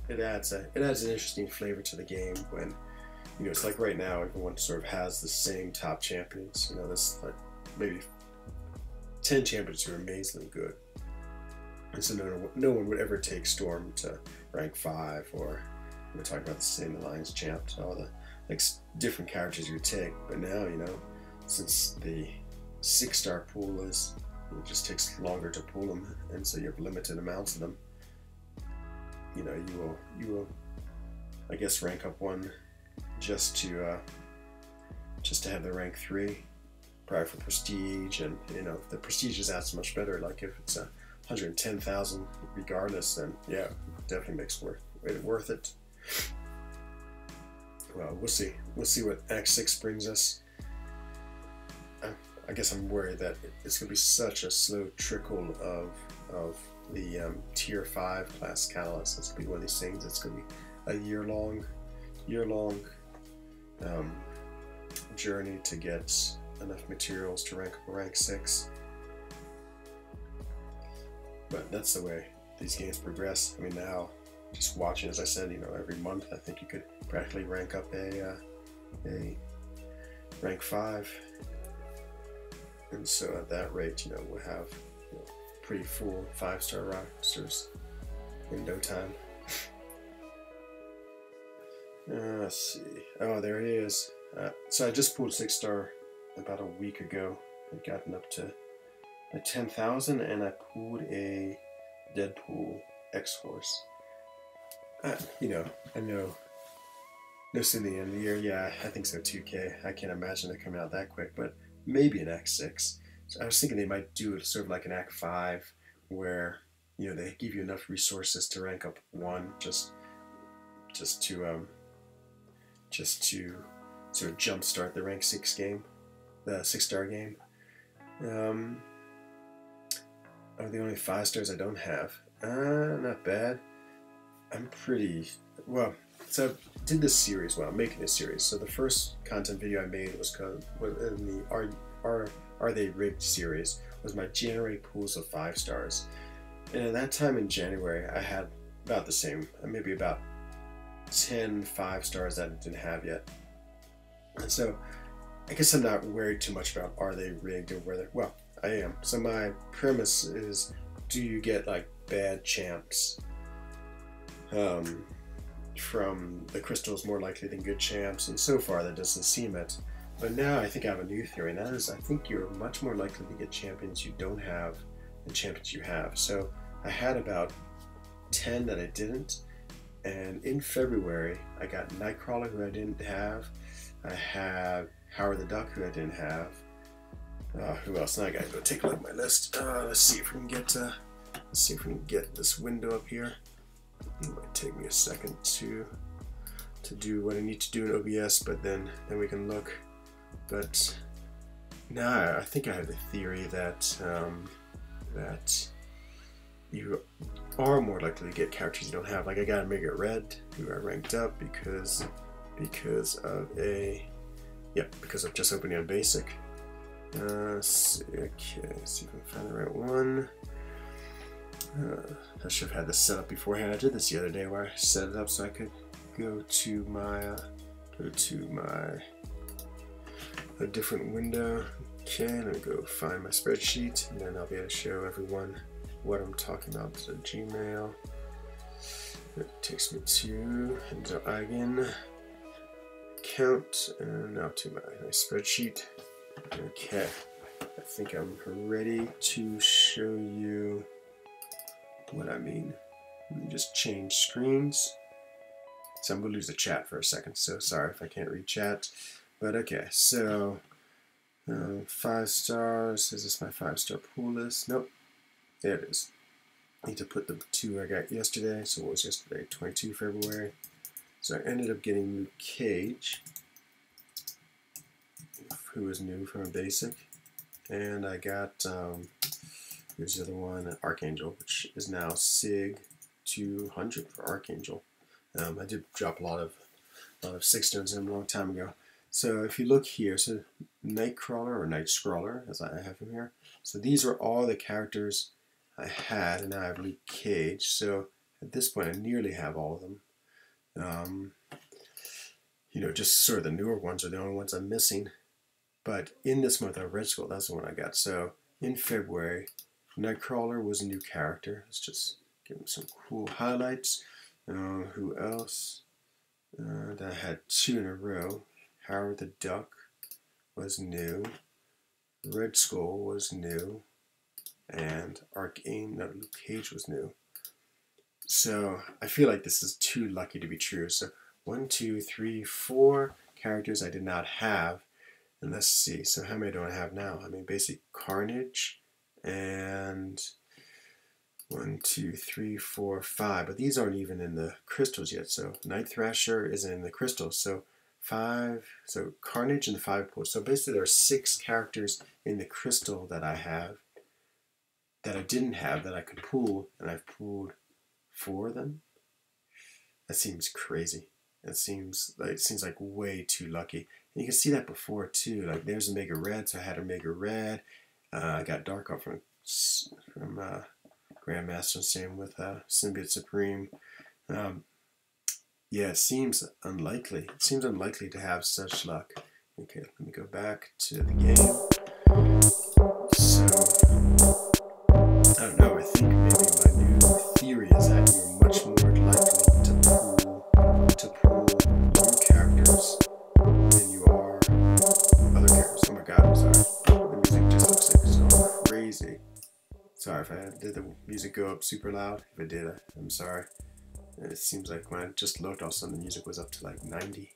it adds an interesting flavor to the game when, you know, it's like right now everyone sort of has the same top champions. You know, there's like maybe 10 champions who are amazingly good, and so no one would ever take Storm to rank 5, or we're talking about the same alliance champ, all the like different characters you would take. But now, you know, since the 6 star pool it just takes longer to pull them, and so you have limited amounts of them. You know, you will I guess rank up one just to have the rank 3, probably for prestige. And you know, if the prestige is that much better, like if it's 110,000 regardless, then yeah, it definitely makes it worth it. Well, we'll see what Act 6 brings us. I guess I'm worried that it's going to be such a slow trickle of the tier 5 class catalyst. It's going to be one of these things that's going to be a year-long journey to get enough materials to rank up a rank 6. But that's the way these games progress. I mean, now, just watching, as I said, you know, every month I think you could practically rank up a rank 5. And so at that rate, you know, we'll have, you know, pretty full 5 star rosters in no time. Let's see. Oh, there he is. So I just pulled 6 star about a week ago. I'd gotten up to 10,000, and I pulled a Deadpool X-Force. You know, I know this in the end of the year. Yeah, I think so. 2K. I can't imagine it coming out that quick, but maybe an Act 6. So I was thinking they might do it sort of like an Act 5, where, you know, they give you enough resources to rank up 1, just to sort of jumpstart the rank 6 game, the 6 star game. Are the only 5 stars I don't have. Not bad. I'm pretty well. So I did this series. Well, I'm making this series. So the first content video I made was in the Are They Rigged series. Was my generate pools of 5 stars. And at that time in January, I had about the same, maybe about 10 5-stars that it didn't have yet. And so I guess I'm not worried too much about are they rigged or whether, well, I am. So my premise is, do you get like bad champs from the crystals more likely than good champs? And so far that doesn't seem it. But now I think I have a new theory, and that is I think you're much more likely to get champions you don't have than champions you have. So I had about 10 that I didn't, and in February I got Nightcrawler, who I didn't have. I have Howard the Duck, who I didn't have. Who else? Now I gotta go take a look at my list. Let's see if we can get this window up here. It might take me a second to do what I need to do in OBS, but then we can look. But now I think I have the theory that that you are more likely to get characters you don't have. Like I got Omega Red, who I ranked up because of just opening on basic. Okay, see if I can find the right one. I should have had this set up beforehand. I did this the other day where I set it up so I could go to a different window. Okay, let me go find my spreadsheet, and then I'll be able to show everyone what I'm talking about. So Gmail. It takes me to Enzo Eigen account, and now to my spreadsheet. Okay, I think I'm ready to show you what I mean. Let me just change screens. So I'm going to lose the chat for a second, so sorry if I can't read chat. But okay, so 5 stars. Is this my 5-star pool list? Nope. There it is. I need to put the 2 I got yesterday. So what was yesterday? 22 February. So I ended up getting Luke Cage, who was new from a basic. And I got, here's the other one, Archangel, which is now SIG 200 for Archangel. I did drop a lot of 6 stones in him a long time ago. So if you look here, so Nightcrawler or Nightcrawler, as I have him here. So these are all the characters I had, and now I have Luke Cage. So at this point, I nearly have all of them. You know, just sort of the newer ones are the only ones I'm missing. But in this month, Red Skull, that's the one I got. So in February, Nightcrawler was a new character. Let's just give him some cool highlights. Who else? I had 2 in a row. Howard the Duck was new. Red Skull was new. And Luke Cage was new. So I feel like this is too lucky to be true. So 1, 2, 3, 4 characters I did not have. And let's see, so how many do I have now? I mean, basically Carnage and 1, 2, 3, 4, 5. But these aren't even in the crystals yet. So Night Thrasher isn't in the crystals. So 5, so Carnage and the 5 pools. So basically there are 6 characters in the crystal that I have that I didn't have that I could pool, and I've pooled 4 of them. That seems crazy. It seems like way too lucky. And you can see that before too. Like there's Omega Red, so I had Omega Red. I got Dark Off from Grandmaster, same with Symbiote Supreme. Yeah, it seems unlikely. It seems unlikely to have such luck. Okay, let me go back to the game. So I don't know. I think maybe my new theory is that you're much more likely to pull new characters than you are other characters. Oh my god, I'm sorry. The music just looks like so crazy. Sorry if I did the music go up super loud. If it did, I'm sorry. It seems like when I just looked, all of a sudden the music was up to like 90.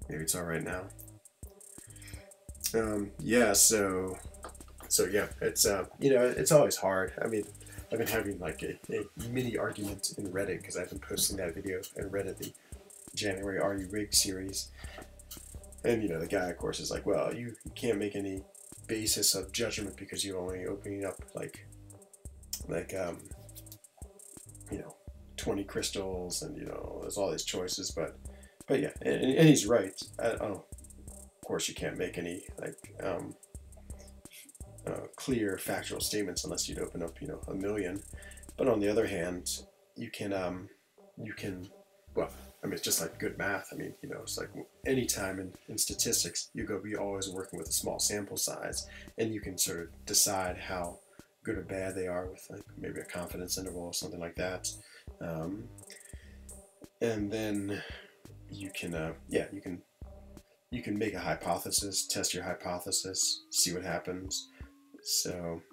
Maybe it's alright now. Yeah, so yeah, it's you know, it's always hard. I mean, I've been having like a mini argument in Reddit because I've been posting that video in Reddit, the January Are You Rigged series. And you know, the guy of course is like, well, you can't make any basis of judgment because you're only opening up like you know, 20 crystals, and you know, there's all these choices, but yeah, and he's right. Of course you can't make any like clear factual statements unless you'd open up, you know, 1 million. But on the other hand, you can you can, well, I mean, it's just like good math. I mean, you know, it's like any time in statistics, you're going to be always working with a small sample size, and you can sort of decide how good or bad they are with like maybe a confidence interval or something like that. Um, and then you can, yeah, you can make a hypothesis, test your hypothesis, see what happens. So,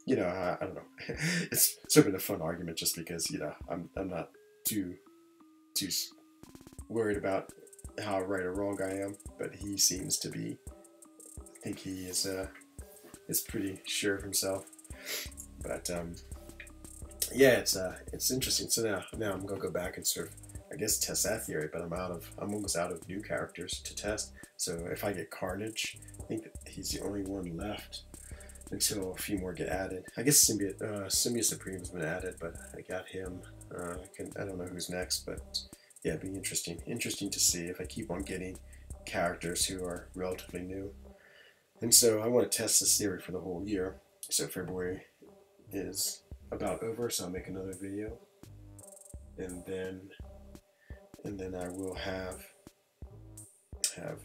you know, I don't know. It's sort of a fun argument just because, you know, I'm not too worried about how right or wrong I am, but he seems to be. I think he is pretty sure of himself. But yeah, it's interesting. So now I'm gonna go back and sort of, I guess, test that theory. But I'm almost out of new characters to test. So if I get Carnage, I think that he's the only one left until a few more get added. I guess Symbiote Supreme's been added, but I got him. I don't know who's next, but yeah, it'd be interesting to see if I keep on getting characters who are relatively new. And so I want to test this theory for the whole year. So February is about over, so I'll make another video, and then I will have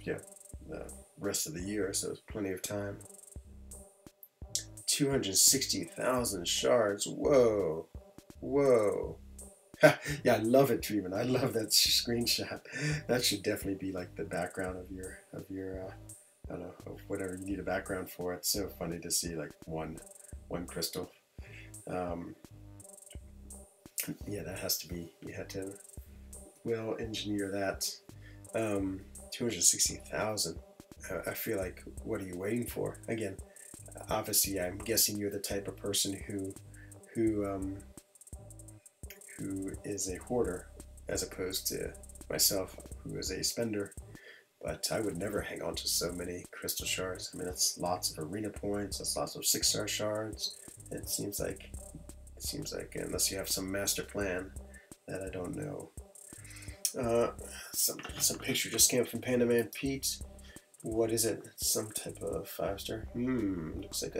yeah, the rest of the year, so it's plenty of time. 260,000 shards. Whoa. Yeah, I love it, Dreamin'. I love that screenshot. That should definitely be like the background of your I don't know, of whatever you need a background for. It's so funny to see like one crystal. Yeah, that has to be, you had to well engineer that. 260,000. I feel like, what are you waiting for? Again, obviously, I'm guessing you're the type of person who is a hoarder, as opposed to myself, who is a spender. But I would never hang on to so many crystal shards. I mean, that's lots of arena points. That's lots of 6-star shards. It seems like unless you have some master plan that I don't know. Some picture just came from Panda Man Pete. What is it? Some type of 5-star. Looks like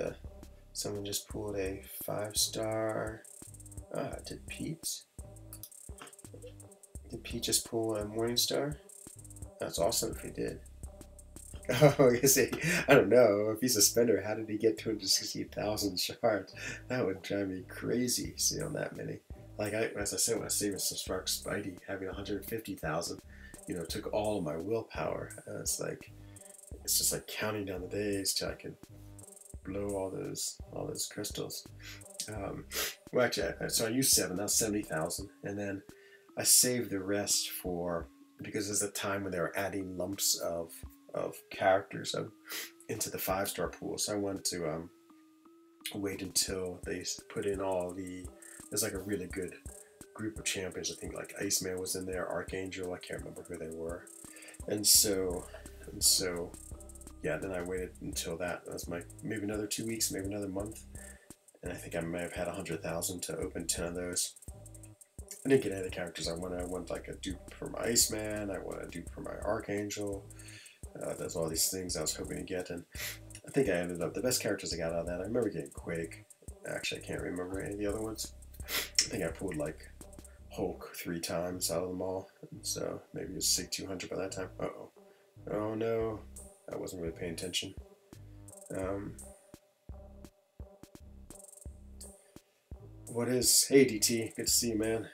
someone just pulled a 5-star. Did Pete just pull a Morningstar? That's awesome if he did. Oh, I don't know. If he's a spender, how did he get 260,000 shards? That would drive me crazy, seeing on that many. Like, as I said, when I saved Mr. Spark Spidey, having 150,000, you know, took all of my willpower. It's just like counting down the days till I could blow all those crystals. Well, actually, so I used 7. That's 70,000, and then I saved the rest because there's a time when they were adding lumps of characters into the 5-star pool. So I wanted to wait until they put in there's like a really good group of champions. I think like Iceman was in there, Archangel, I can't remember who they were. And so yeah, then I waited until that. That's maybe another 2 weeks, maybe another month. And I think I may have had 100,000 to open 10 of those. I didn't get any of the characters I wanted. I want like a dupe for my Iceman. I want a dupe for my Archangel. There's all these things I was hoping to get, and I think I ended up, the best characters I got out of that, I remember getting Quake. Actually, I can't remember any of the other ones. I think I pulled like Hulk 3 times out of them all, and so maybe it was SIG 200 by that time. Uh-oh. Oh no, I wasn't really paying attention. Hey DT, good to see you, man.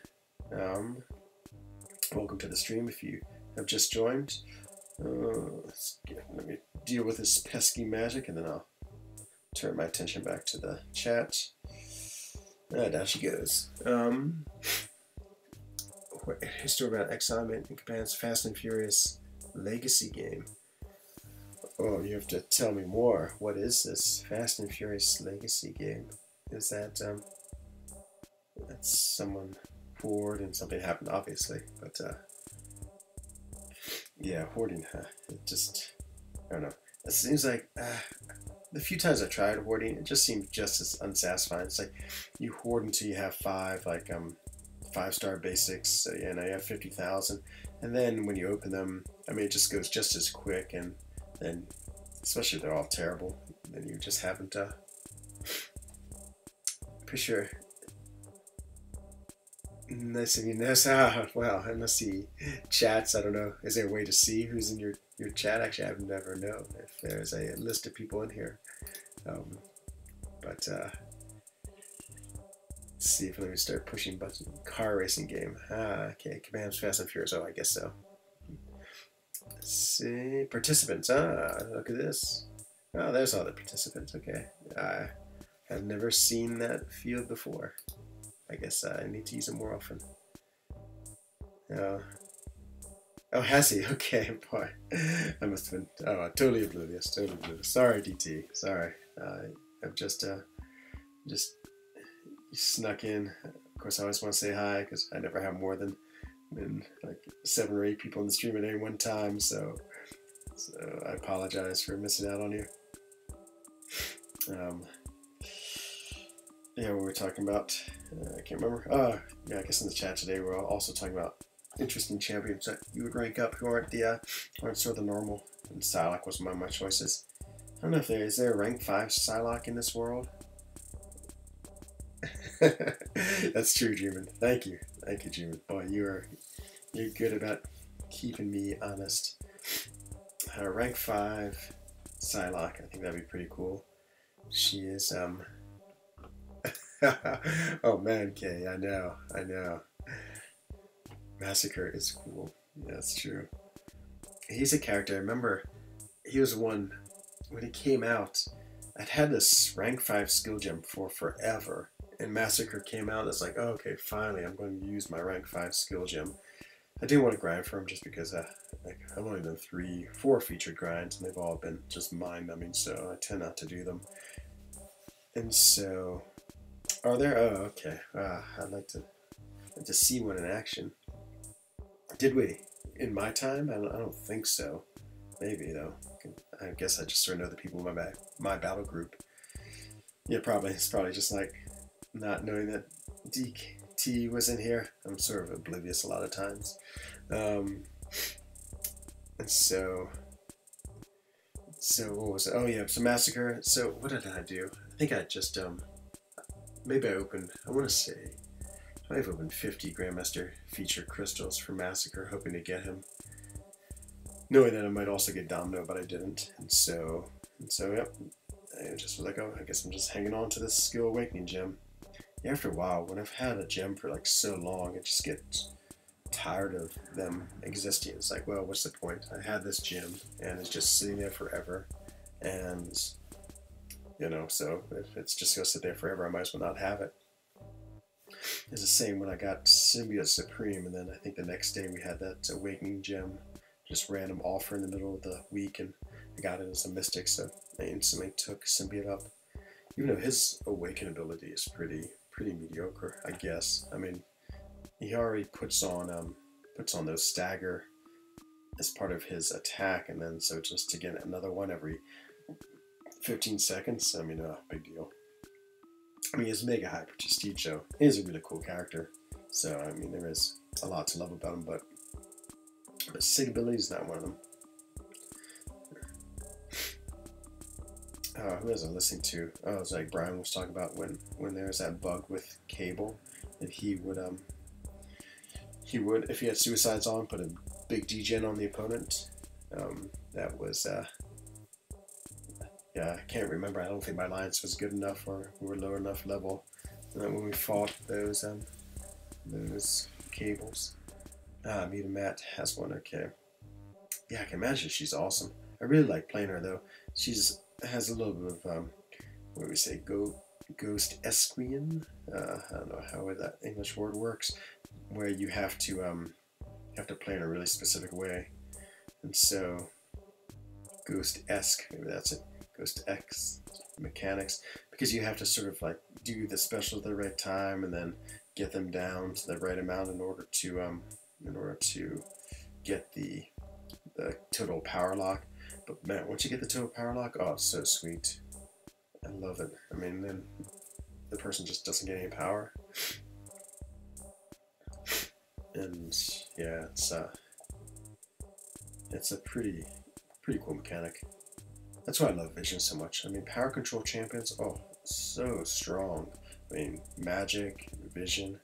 Welcome to the stream if you have just joined. Let me deal with this pesky magic, and then I'll turn my attention back to the chat. Down she goes. History about Excitement in Japan's Fast and Furious Legacy game. Oh, you have to tell me more. What is this Fast and Furious Legacy game? Is that that's someone poured and something happened, obviously, but yeah, hoarding, it just, I don't know. It seems like the few times I tried hoarding, it just seemed just as unsatisfying. It's like you hoard until you have 5, like 5-star basics, so yeah, now you have 50,000, and then when you open them, I mean, it just goes just as quick, and then, especially if they're all terrible, then you just haven't, pretty sure. Nice of you. Nice. Ah, well, I must see chats. I don't know. Is there a way to see who's in your chat? Actually, I've never known if there's a list of people in here. Um, but let's see if let me start pushing buttons. Car racing game. Ah, okay. Commands Fast and Furious. Oh, I guess so. Let's see. Participants. Ah, look at this. Oh, there's all the participants. Okay. I have never seen that field before. I guess I need to use it more often. Oh, oh, has he? Okay, boy. I must have been totally oblivious. Totally oblivious. Sorry, DT. Sorry. I've just snuck in. Of course, I always want to say hi because I never have more than like 7 or 8 people in the stream at any one time. So I apologize for missing out on you. Yeah, what we were talking about, I can't remember. Yeah, I guess in the chat today we're also talking about interesting champions that you would rank up who aren't sort of the normal. And Psylocke was one of my choices. I don't know if is there a rank 5 Psylocke in this world. That's true, Dreamin. Thank you, Dreamin. Boy, you're good about keeping me honest. Rank 5 Psylocke, I think that'd be pretty cool. She is oh man, Kay, I know. Massacre is cool. Yeah, that's true. He's a character. I remember he was one when he came out. I'd had this rank 5 skill gem for forever, and Massacre came out. It's like, oh, okay, finally, I'm going to use my rank 5 skill gem. I didn't want to grind for him just because like I've only done 4 featured grinds, and they've all been just mind-numbing, so I tend not to do them. And so, are there? Oh, okay. I'd like to see one in action. Did we? In my time? I don't think so. Maybe though. I guess I just sort of know the people in my battle group. Yeah, probably. It's probably just like not knowing that DT was in here. I'm sort of oblivious a lot of times. And so what was it? Oh yeah, so Massacre. So what did I do? I think I just maybe I want to say I've opened 50 Grandmaster feature crystals for Massacre, hoping to get him. Knowing that I might also get Domino, but I didn't. And so yep. I just was like, oh, I guess I'm just hanging on to this Skill Awakening gem. Yeah, after a while, when I've had a gem for like so long, it just gets tired of them existing. It's like, well, what's the point? I had this gem, and it's just sitting there forever. And, you know, so if it's just going to sit there forever, I might as well not have it. It's the same when I got Symbiote Supreme, and then I think the next day we had that Awakening gem, just random offer in the middle of the week, and I got it as a Mystic, so I instantly took Symbiote up. Even though his Awaken ability is pretty mediocre, I guess. I mean, he already puts on those stagger as part of his attack, and then so just to get another one every 15 seconds, I mean, big deal. I mean, he's mega high prestige, so he's a really cool character. So, I mean, there is a lot to love about him, but Sig ability is not one of them. Who was I listening to? Oh, it was like Brian was talking about when there was that bug with Cable, that he would if he had suicides on, put a big degen on the opponent. That was yeah, I can't remember. I don't think my alliance was good enough, or we were low enough level when we fought those Cables. Meta Matt has one. Okay. Yeah, I can imagine she's awesome. I really like playing her though. Has a little bit of what do we say, ghost esquian. I don't know how that English word works, where you have to play in a really specific way, and so ghost-esque, maybe that's it. Ghost-X mechanics, because you have to sort of like do the special at the right time and then get them down to the right amount in order to get the total power lock. But man, once you get the total power lock, oh, it's so sweet. I love it. I mean, then the person just doesn't get any power. And yeah, it's a pretty cool mechanic. That's why I love Vision so much. I mean, power control champions, oh, so strong. I mean, Magic, Vision,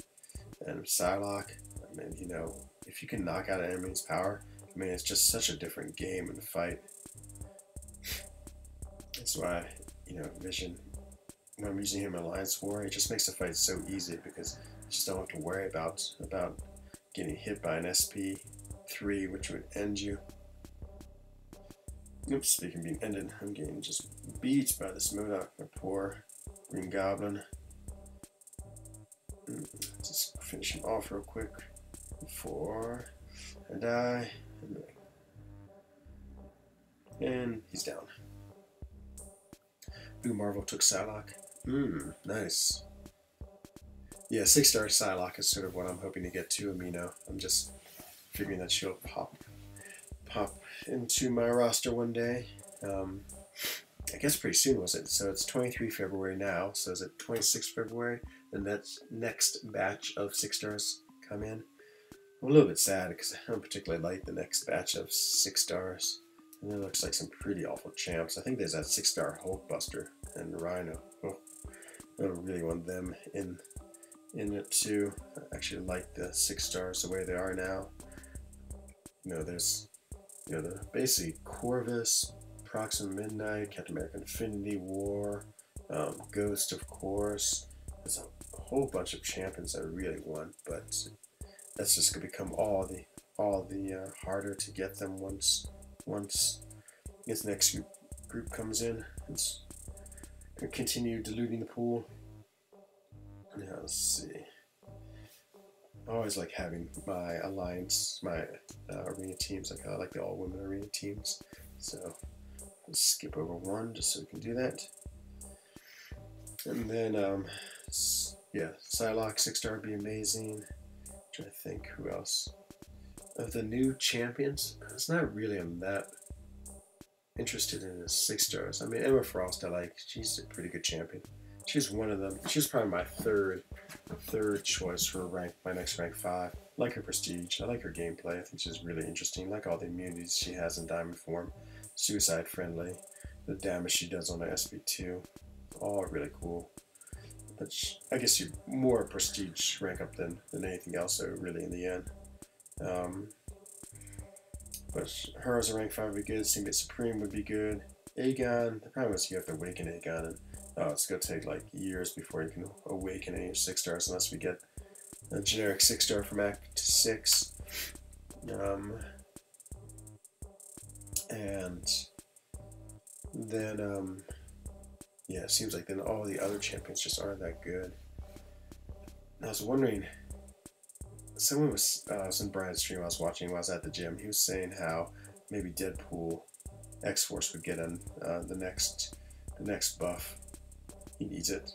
And Psylocke, I mean, you know, if you can knock out an enemy's power, I mean, it's just such a different game and fight. That's why, you know, Vision, when I'm using him in Alliance War, it just makes the fight so easy because you just don't have to worry about getting hit by an SP3, which would end you. Oops, speaking of being ended, I'm getting just beat by this MODOK, my poor Green Goblin. Just finish him off real quick before I die. And he's down. Blue Marvel took Psylocke. Nice. Yeah, 6-star Psylocke is sort of what I'm hoping to get to Amino. I'm just figuring that she'll pop into my roster one day. I guess pretty soon, was it? So it's 23 February now, so is it 26 February? Then that next batch of 6-stars come in. I'm a little bit sad because I don't particularly like the next batch of 6-stars. And it looks like some pretty awful champs. I think there's that 6-star Hulkbuster and Rhino. Oh, I don't really want them in it too. I actually like the 6-stars the way they are now. You know, there's, you know, the basically Corvus, Proxima Midnight, Captain America Infinity War, Ghost, of course. There's a whole bunch of champions that I really want, but that's just gonna become all the harder to get them once this next group comes in. It's gonna continue diluting the pool. Now let's see. I always like having my alliance, my arena teams. Like I like the all-women arena teams. So let's skip over one just so we can do that. And then yeah, Psylocke 6-star would be amazing. I'm trying to think who else. Of the new champions, it's not really I'm that interested in the 6-stars. I mean, Emma Frost, I like. She's a pretty good champion. She's one of them. She's probably my third choice for my next rank 5. I like her prestige. I like her gameplay. I think she's really interesting. I like all the immunities she has in diamond form. Suicide friendly. The damage she does on the SP2. All really cool. But I guess you're more prestige rank up than anything else, so really in the end. But her as a rank 5 would be good. Symbiote Supreme would be good. Aegon, the problem is you have to awaken Aegon, and it's going to take like years before you can awaken any 6-stars unless we get a generic 6-star from Act 6. And then, yeah, it seems like then all the other champions just aren't that good. And I was wondering, someone was in Brian's stream I was watching while I was at the gym. He was saying how maybe Deadpool X-Force would get on the next buff. He needs it.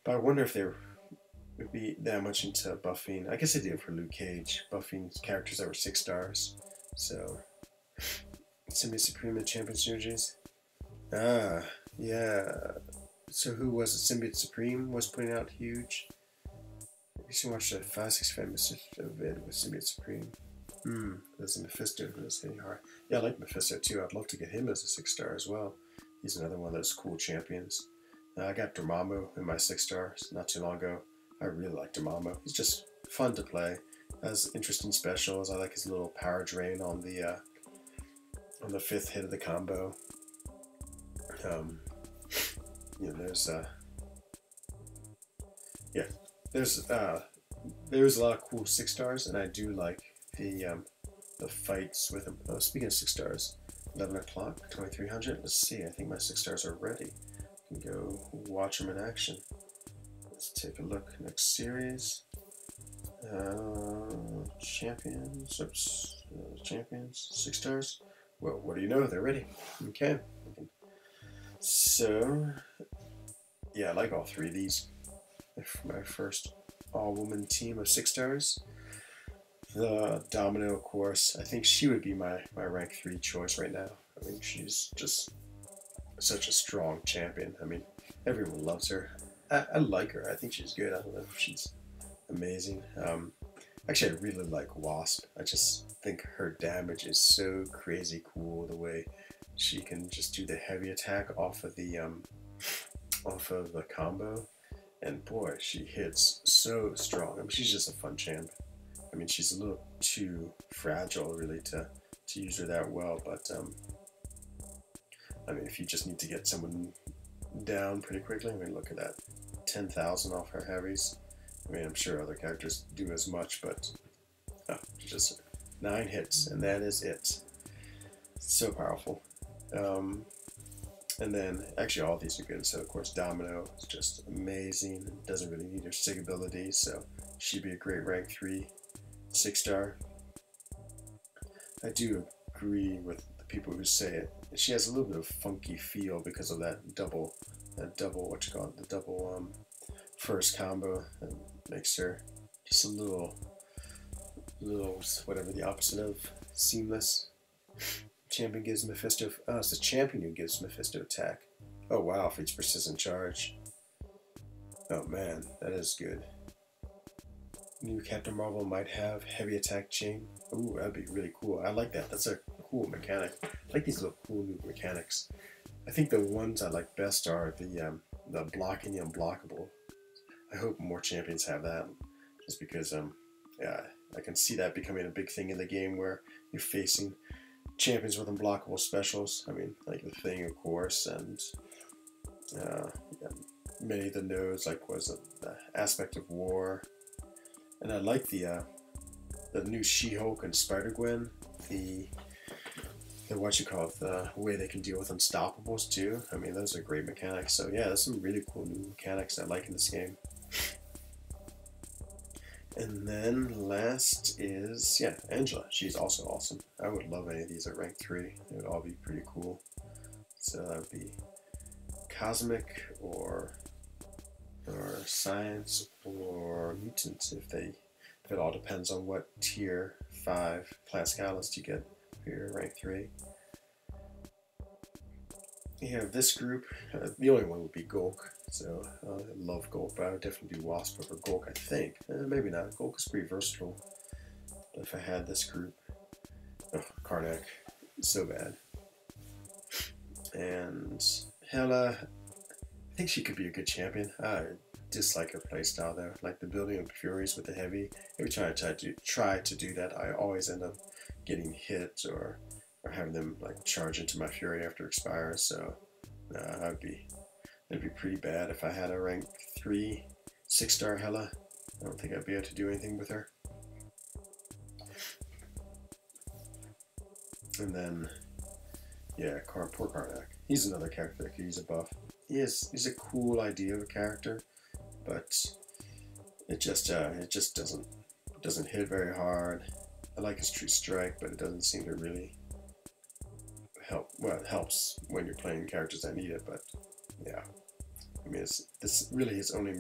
But I wonder if they would be that much into buffing. I guess they did for Luke Cage, buffing characters that were 6-stars. So, Symbiote Supreme and Champion Synergies. Ah, yeah. So who was it? Symbiote Supreme was putting out huge. You should watch the 5-6 fan vid with Symbiote Supreme. There's a Mephisto who is hitting hard. Yeah, I like Mephisto too. I'd love to get him as a 6-star as well. He's another one of those cool champions. I got Dormammu in my 6-stars not too long ago. I really like Dormammu. He's just fun to play. Has interesting specials. I like his little power drain on the 5th hit of the combo. You know, there's a lot of cool 6-stars, and I do like the fights with them. Speaking of 6-stars, 11 o'clock, 2300. Let's see. I think my 6-stars are ready. I can go watch them in action. Let's take a look. Next series. Champions. Oops. Champions. 6-stars. Well, what do you know? They're ready. Okay. So, yeah, I like all 3 of these. My first all-woman team of 6-stars. The Domino, of course. I think she would be my rank 3 choice right now. I mean, she's just such a strong champion. I mean, everyone loves her. I like her. I think she's good. I don't know if she's amazing. Actually, I really like Wasp. I just think her damage is so crazy cool. The way she can just do the heavy attack off of the combo. And boy, she hits so strong. I mean, she's just a fun champ. I mean, she's a little too fragile, really, to use her that well. But I mean, if you just need to get someone down pretty quickly, I mean, look at that, 10,000 off her heavies. I mean, I'm sure other characters do as much, but just 9 hits, and that is it. So powerful. And then, actually, all these are good. So, of course, Domino is just amazing. Doesn't really need her SIG ability, so she'd be a great rank 3 6-star. I do agree with the people who say it. She has a little bit of funky feel because of that double, what you call it, the double first combo that makes her just a little, whatever the opposite of seamless. Champion gives Mephisto. Oh, it's the champion who gives Mephisto attack. Oh wow, for each persistent charge. Oh man, that is good. New Captain Marvel might have heavy attack chain. Ooh, that'd be really cool. I like that. That's a cool mechanic. I like these little cool new mechanics. I think the ones I like best are the blocking the unblockable. I hope more champions have that, just because yeah, I can see that becoming a big thing in the game where you're facing champions with unblockable specials. I mean, like the Thing, of course, and yeah, many of the nodes, like was it the Aspect of War, and I like the new She-Hulk and Spider-Gwen, the what you call it, the way they can deal with unstoppables too. I mean, those are great mechanics. So yeah, there's some really cool new mechanics I like in this game. And then last is, yeah, Angela. She's also awesome. I would love any of these at rank 3. They would all be pretty cool. So that would be Cosmic or Science or Mutant, if it all depends on what tier 5 class catalyst you get for your rank 3. You have this group. The only one would be Gulk. So I love Gulk, but I would definitely do Wasp over Gulk, I think. Maybe not. Gulk is pretty versatile. But if I had this group, oh, Karnak, so bad. And Hela, I think she could be a good champion. I dislike her playstyle though. Like the building of Furies with the heavy. Every time I try to do that, I always end up getting hit or having them like charge into my Fury after it expires. So that'd be pretty bad if I had a rank 3 6-star Hela. I don't think I'd be able to do anything with her. And then, yeah, poor Karnak. He's another character that could use a buff. He's a cool idea of a character, but it just doesn't hit very hard. I like his True Strike, but it doesn't seem to really help. Well, it helps when you're playing characters that need it, but yeah. I mean, this really his only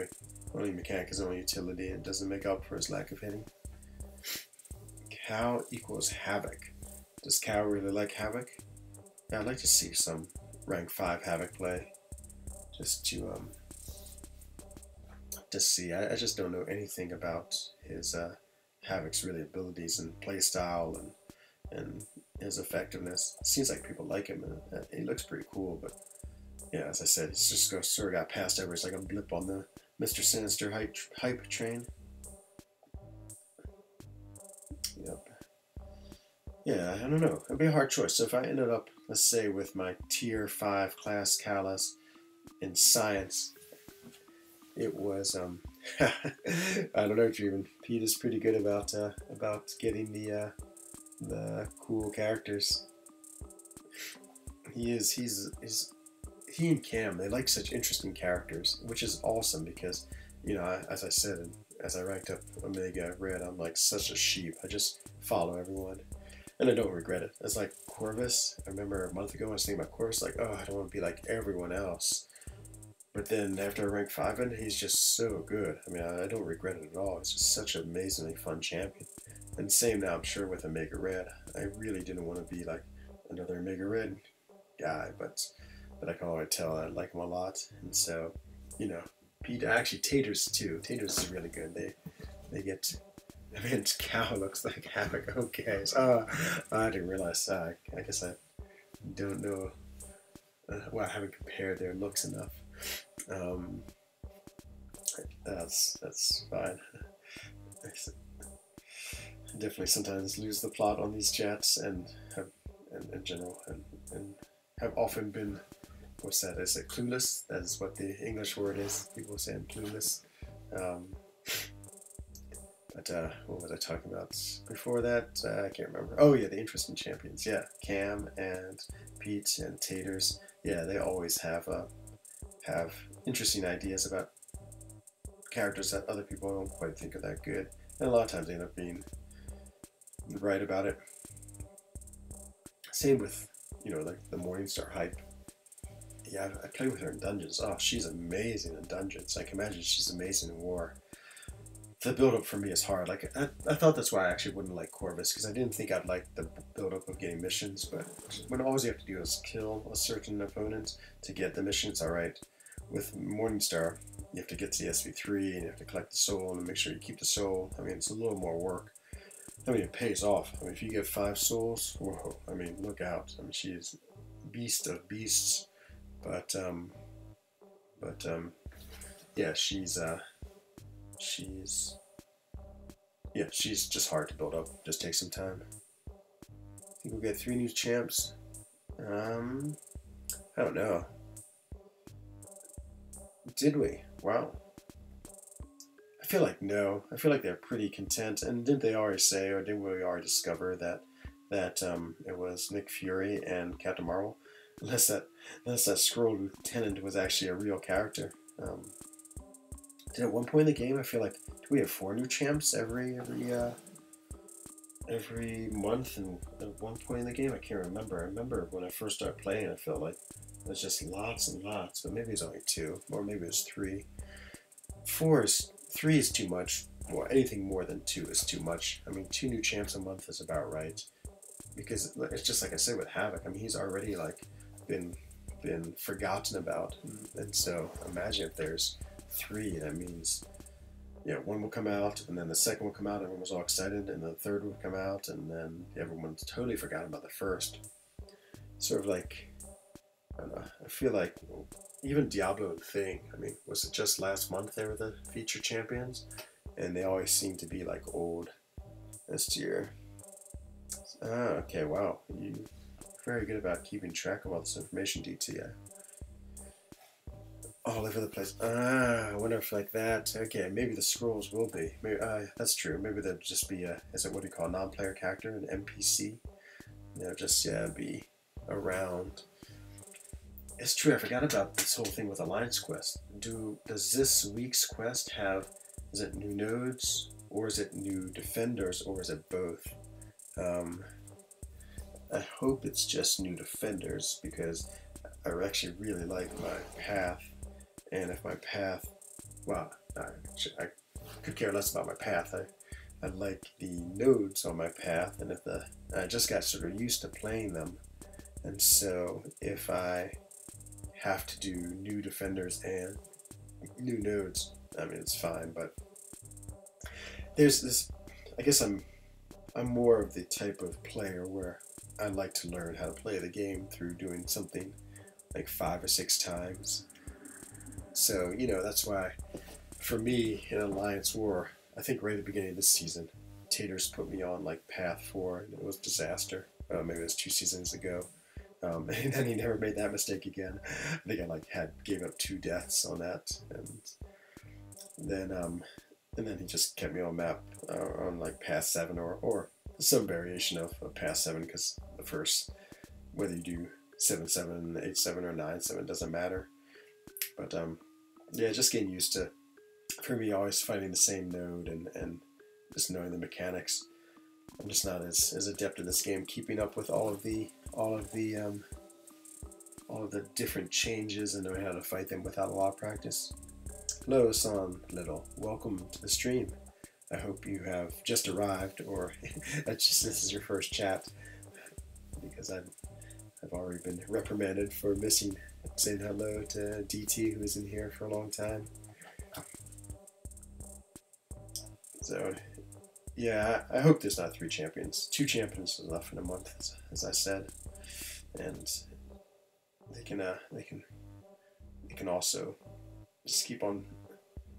mechanic, his only utility, and doesn't make up for his lack of hitting. Cow equals Havoc. Does Cow really like Havoc? Yeah, I'd like to see some rank 5 Havoc play, just to see. I just don't know anything about his Havoc's really abilities and playstyle and his effectiveness. It seems like people like him, and he looks pretty cool, but yeah, as I said, it's just sort of got passed over. It's like a blip on the Mr. Sinister hype train. Yep. Yeah, I don't know. It'd be a hard choice. So if I ended up, let's say, with my tier 5 class Callus in Science, it was I don't know, Dreamin'. Pete is pretty good about getting the cool characters. He and Cam, they like such interesting characters, which is awesome because, you know, as I said, as I ranked up Omega Red, I'm like such a sheep. I just follow everyone, and I don't regret it. It's like Corvus. I remember a month ago I was thinking about Corvus, like, oh, I don't want to be like everyone else. But then after I ranked 5 in, he's just so good. I mean, I don't regret it at all. It's just such an amazingly fun champion. And same now, I'm sure, with Omega Red. I really didn't want to be like another Omega Red guy, but I can already tell I like him a lot. And so, you know, Pete, actually Taters too. Taters is really good. They get, I mean, Cow looks like Havoc. Okay, so, I didn't realize. I guess I don't know. Well, I haven't compared their looks enough. That's fine. I definitely sometimes lose the plot on these chats and have in general and have often been, what's that? Is it clueless? That is what the English word is. People say I'm clueless. Um, but what was I talking about before that? I can't remember. Oh yeah, the interesting champions. Yeah, Cam and Pete and Taters. Yeah, they always have interesting ideas about characters that other people don't quite think are that good, and a lot of times they end up being right about it. Same with, like the Morningstar hype. Yeah, I play with her in dungeons. Oh, she's amazing in dungeons. I can imagine she's amazing in war. The build-up for me is hard. Like, I thought that's why I actually wouldn't like Corvus, because I didn't think I'd like the build-up of getting missions, but when all you have to do is kill a certain opponent to get the missions, alright. With Morningstar, you have to get to the SV3, and you have to collect the soul, and make sure you keep the soul. I mean, it's a little more work. I mean, it pays off. I mean, if you get 5 souls, whoa, I mean, look out. I mean, she is beast of beasts. But yeah, she's just hard to build up. Just takes some time. I think we'll get 3 new champs. I don't know. Did we? Wow. I feel like no. I feel like they're pretty content. And didn't they already say, or didn't we already discover that it was Nick Fury and Captain Marvel? Unless that Skrull Lieutenant was actually a real character. Did at one point in the game, I feel like, do we have 4 new champs every month? And at one point in the game, I can't remember. I remember when I first started playing, I felt like it was just lots and lots, but maybe it's only 2, or maybe it's 3. 3 is too much. Well, anything more than 2 is too much. I mean, 2 new champs a month is about right. Because it's just like I said with Havoc. I mean, he's already like been forgotten about, and so imagine if there's 3. That means, one will come out, and then the second will come out. Everyone was all excited, and the third will come out, and then everyone's totally forgotten about the first. Sort of like, I don't know. I feel like even Diablo and Thing. I mean, was it just last month they were the feature champions, and they always seem to be like old this year. Okay, wow. You're very good about keeping track of all this information, DT. All over the place. I wonder if like that. Okay, maybe the scrolls will be. Maybe, that's true. Maybe they'll just be is it what do you call a non-player character, an NPC? They'll just be around. It's true. I forgot about this whole thing with Alliance Quest. Does this week's quest have? Is it new nodes, or is it new defenders, or is it both? I hope it's just new defenders, because I actually really like my path, and if my path, well, I could care less about my path. I like the nodes on my path, and I just got sort of used to playing them, and so if I have to do new defenders and new nodes, I mean, it's fine, but there's this, I guess I'm more of the type of player where I like to learn how to play the game through doing something like 5 or 6 times. So, that's why, for me, in Alliance War, I think right at the beginning of this season, Taters put me on like Path 4, and it was disaster. Maybe it was 2 seasons ago. And then he never made that mistake again. I think I gave up 2 deaths on that, and then he just kept me on map on like Path 7 or some variation of Path 7, because the first, whether you do 7-7, 8-7, or 9-7 doesn't matter. But yeah, just getting used to, for me, always fighting the same node and just knowing the mechanics. I'm just not as adept in this game, keeping up with all of the different changes and knowing how to fight them without a lot of practice. Hello, Son Little. Welcome to the stream. I hope you have just arrived, or this is your first chat, because I've already been reprimanded for missing saying hello to DT, who was in here for a long time. So, yeah, I hope there's not 3 champions. 2 champions is enough in a month, as I said, and they can also just keep on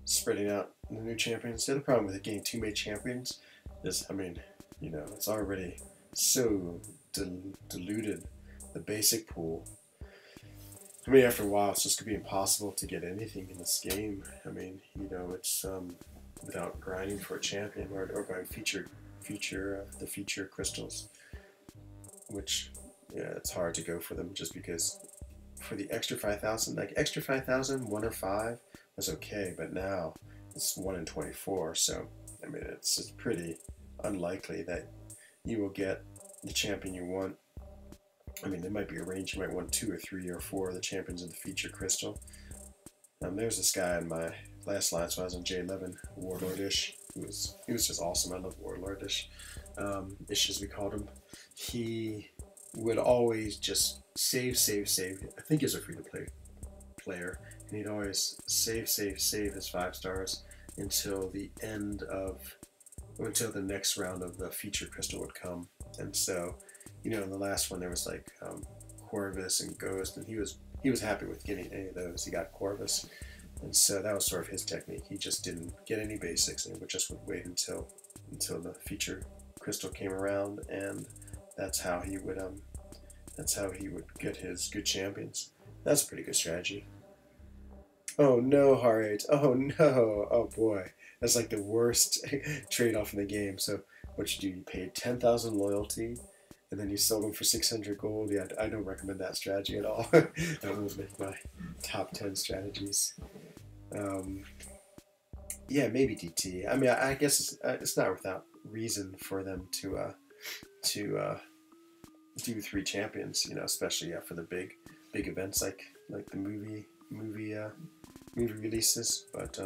spreading out the new champions. The other problem with getting two-made champions is, I mean, it's already so diluted, the basic pool. I mean, after a while, it's just going to be impossible to get anything in this game. I mean, it's without grinding for a champion or going the feature crystals, which, yeah, it's hard to go for them just because for the extra 5,000, like extra 5,000, 1 or 5 was okay, but now it's 1 in 24. So, I mean, it's pretty unlikely that you will get the champion you want. I mean, there might be a range. You might want 2 or 3 or 4 of the champions of the feature crystal. There's this guy in my last line, so I was on J11, Warlordish. He was just awesome. I love Warlordish. Ish, as we called him. He would always just save. I think he's a free-to-play player, and he'd always save his 5 stars until the next round of the feature crystal would come. And so, in the last one there was like Corvus and Ghost, and he was happy with getting any of those. He got Corvus, and so that was sort of his technique. He just didn't get any basics, and would wait until the feature crystal came around, and that's how he would get his good champions. That's a pretty good strategy. Oh no, Heart. Oh no. Oh boy. That's like the worst trade-off in the game. So what you do, you paid 10,000 loyalty, and then you sold them for 600 gold. Yeah, I don't recommend that strategy at all. That won't make my top 10 strategies. Yeah, maybe DT. I mean, I guess it's not without reason for them to do 3 champions. Especially for the big events like the movie releases. But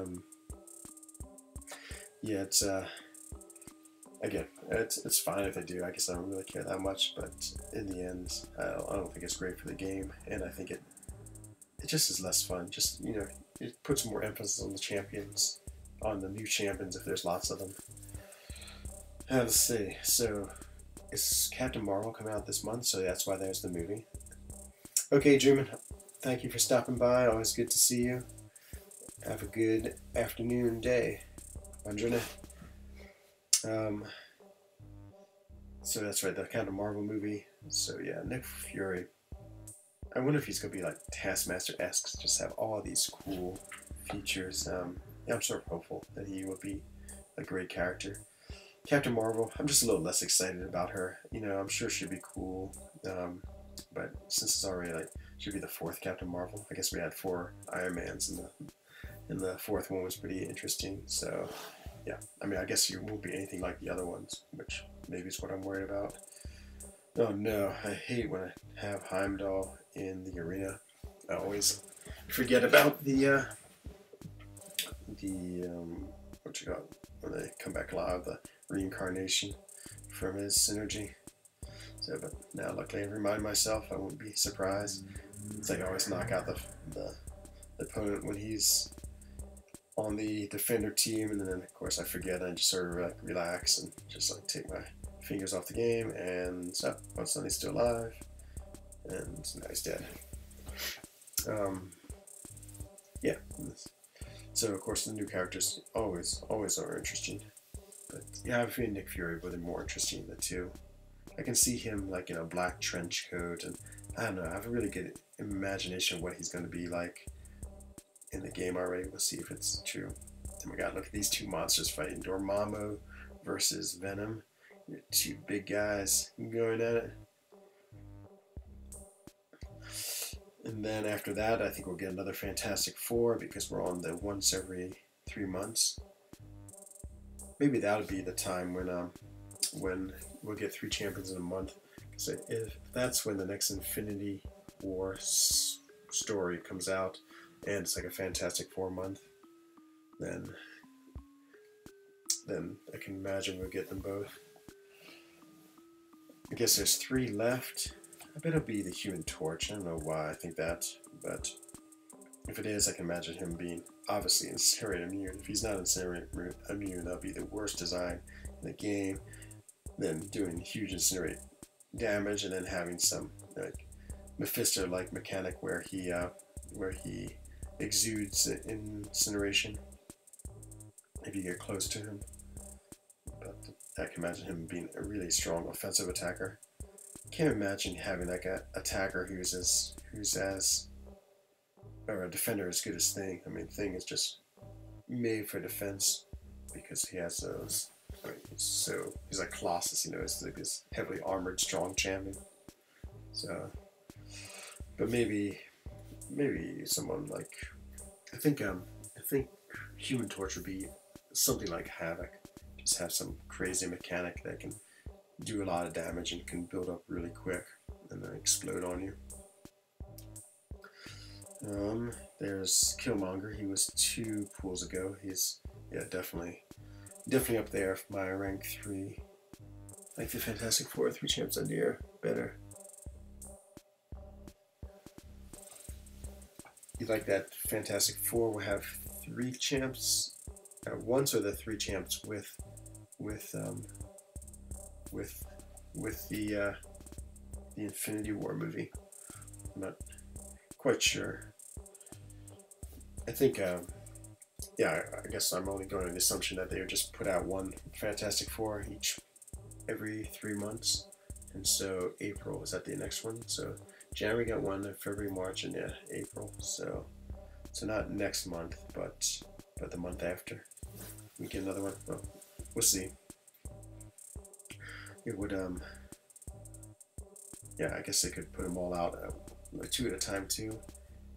yeah, it's again, it's fine if they do. I guess I don't really care that much, but in the end, I don't think it's great for the game, and I think it just is less fun. Just it puts more emphasis on the champions, on the new champions if there's lots of them. Let's see. So, is Captain Marvel coming out this month? So that's why there's the movie. Okay, Truman. Thank you for stopping by. Always good to see you. Have a good afternoon, day. Andrina. So that's right, the Captain Marvel movie. So yeah, Nick Fury. I wonder if he's gonna be like Taskmaster-esque, just have all these cool features. Yeah, I'm sort of hopeful that he will be a great character. Captain Marvel, I'm just a little less excited about her. I'm sure she'd be cool. But since it's already should be the 4th Captain Marvel. I guess we had 4 Iron Mans, and the 4th one was pretty interesting. So yeah, I mean, I guess you won't be anything like the other ones, which maybe is what I'm worried about. Oh no, I hate when I have Heimdall in the arena. I always forget about the what you got when they come back alive, the reincarnation from his synergy. So, but now luckily I remind myself, I won't be surprised. It's like I always knock out the opponent when he's on the defender team, and then of course I forget, and I just sort of relax and just take my fingers off the game, and so oh, Sonny's still alive, and now he's dead. Yeah. So of course the new characters always are interesting, but yeah, I have a feeling Nick Fury would be more interesting than the 2. I can see him in a black trench coat, and I don't know, I have a really good imagination of what he's going to be like in the game already. We'll see if it's true. Oh my god, look at these 2 monsters fighting. Dormammu versus Venom. 2 big guys going at it. And then after that, I think we'll get another Fantastic Four, because we're on the once every 3 months. Maybe that'll be the time when we'll get 3 champions in a month. Because if that's when the next Infinity War story comes out, and it's like a Fantastic Four month, then I can imagine we'll get them both. I guess there's 3 left. I bet it'll be the Human Torch. I don't know why I think that, but if it is, I can imagine him being obviously Incinerate immune. If he's not Incinerate immune, that'll be the worst design in the game. Then doing huge Incinerate damage, and then having some Mephisto-like mechanic where he exudes incineration. if you get close to him. But I can imagine him being a really strong offensive attacker. Can't imagine having like a attacker who's as or a defender as good as Thing. I mean, Thing is just made for defense because he has those. I mean, he's like Colossus, you know, he's like this heavily armored, strong champion. So, but maybe someone like I think Human Torch would be something like Havoc. Just have some crazy mechanic that can do a lot of damage and can build up really quick and then explode on you. There's Killmonger. He was 2 pools ago. He's definitely up there for my rank 3. Like the Fantastic Four, 3 champs on the air, better. You like that Fantastic Four will have 3 champs at once, or the 3 champs with the Infinity War movie? I'm not quite sure. I think, yeah, I guess I'm only going on the assumption that they would just put out 1 Fantastic Four every 3 months. And so April, is that the next one? So January got 1, February, March, and yeah, April. So not next month, but the month after. We get another one. Well, we'll see. It would, yeah, I guess they could put them all out 2 at a time too.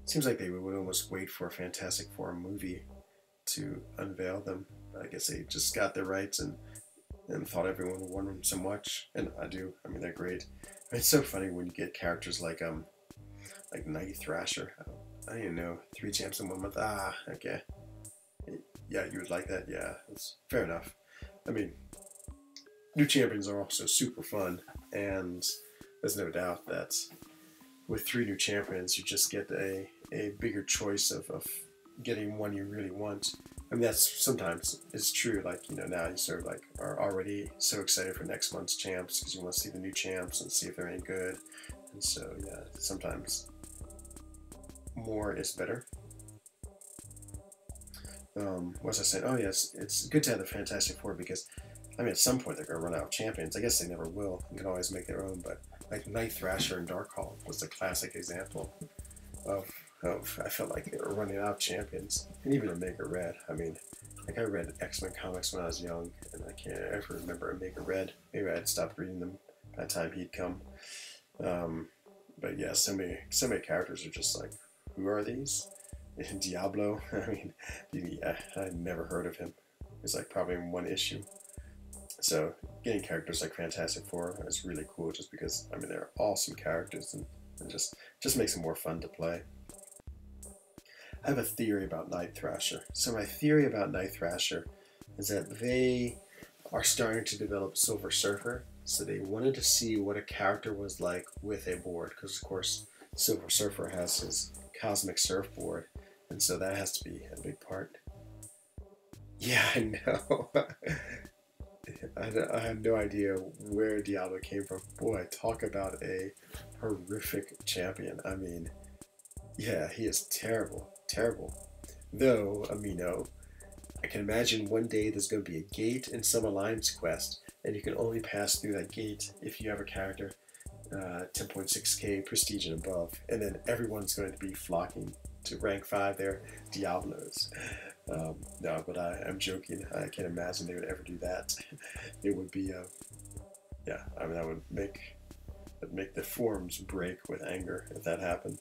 Seems like they would almost wait for a Fantastic Four movie to unveil them. I guess they just got their rights and thought everyone would want them so much. And I do. I mean, they're great. I mean, it's so funny when you get characters like Night Thrasher. I don't even know, 3 champs in 1 month. Ah, okay. Yeah, you would like that. Yeah, that's fair enough. I mean, new champions are also super fun, and there's no doubt that with 3 new champions, you just get a bigger choice of getting one you really want. I mean, that's sometimes it's true. Like, you know, now you sort of like are already so excited for next month's champs because you want to see the new champs and see if they're any good. And so, yeah, sometimes more is better. What was I saying? Oh, yes, it's good to have the Fantastic Four because, I mean, at some point they're going to run out of champions. I guess they never will. You can always make their own, but like Night Thrasher and Darkhold was the classic example of I felt like they were running out of champions. And even Omega Red. I mean, like I read X-Men comics when I was young, and I can't ever remember Omega Red. Maybe I had stopped reading them by the time he'd come. But yeah, so many characters are just like, who are these? And Diablo, I mean, I never heard of him. It's like probably in 1 issue. So getting characters like Fantastic Four is really cool just because, I mean, they're awesome characters and just makes them more fun to play. I have a theory about Night Thrasher. So my theory about Night Thrasher is that they are starting to develop Silver Surfer, so they wanted to see what a character was like with a board, because of course Silver Surfer has his cosmic surfboard, and so that has to be a big part. Yeah, I know. I have no idea where Diablo came from. Boy, talk about a horrific champion. I mean, yeah, he is terrible. Terrible. Though, Amino, I can imagine one day there's going to be a gate in some Alliance quest, and you can only pass through that gate if you have a character 10.6k prestige and above, and then everyone's going to be flocking to rank 5 their Diablos. No, but I'm joking. I can't imagine they would ever do that. It would be, yeah, I mean, that would make the forums break with anger if that happened.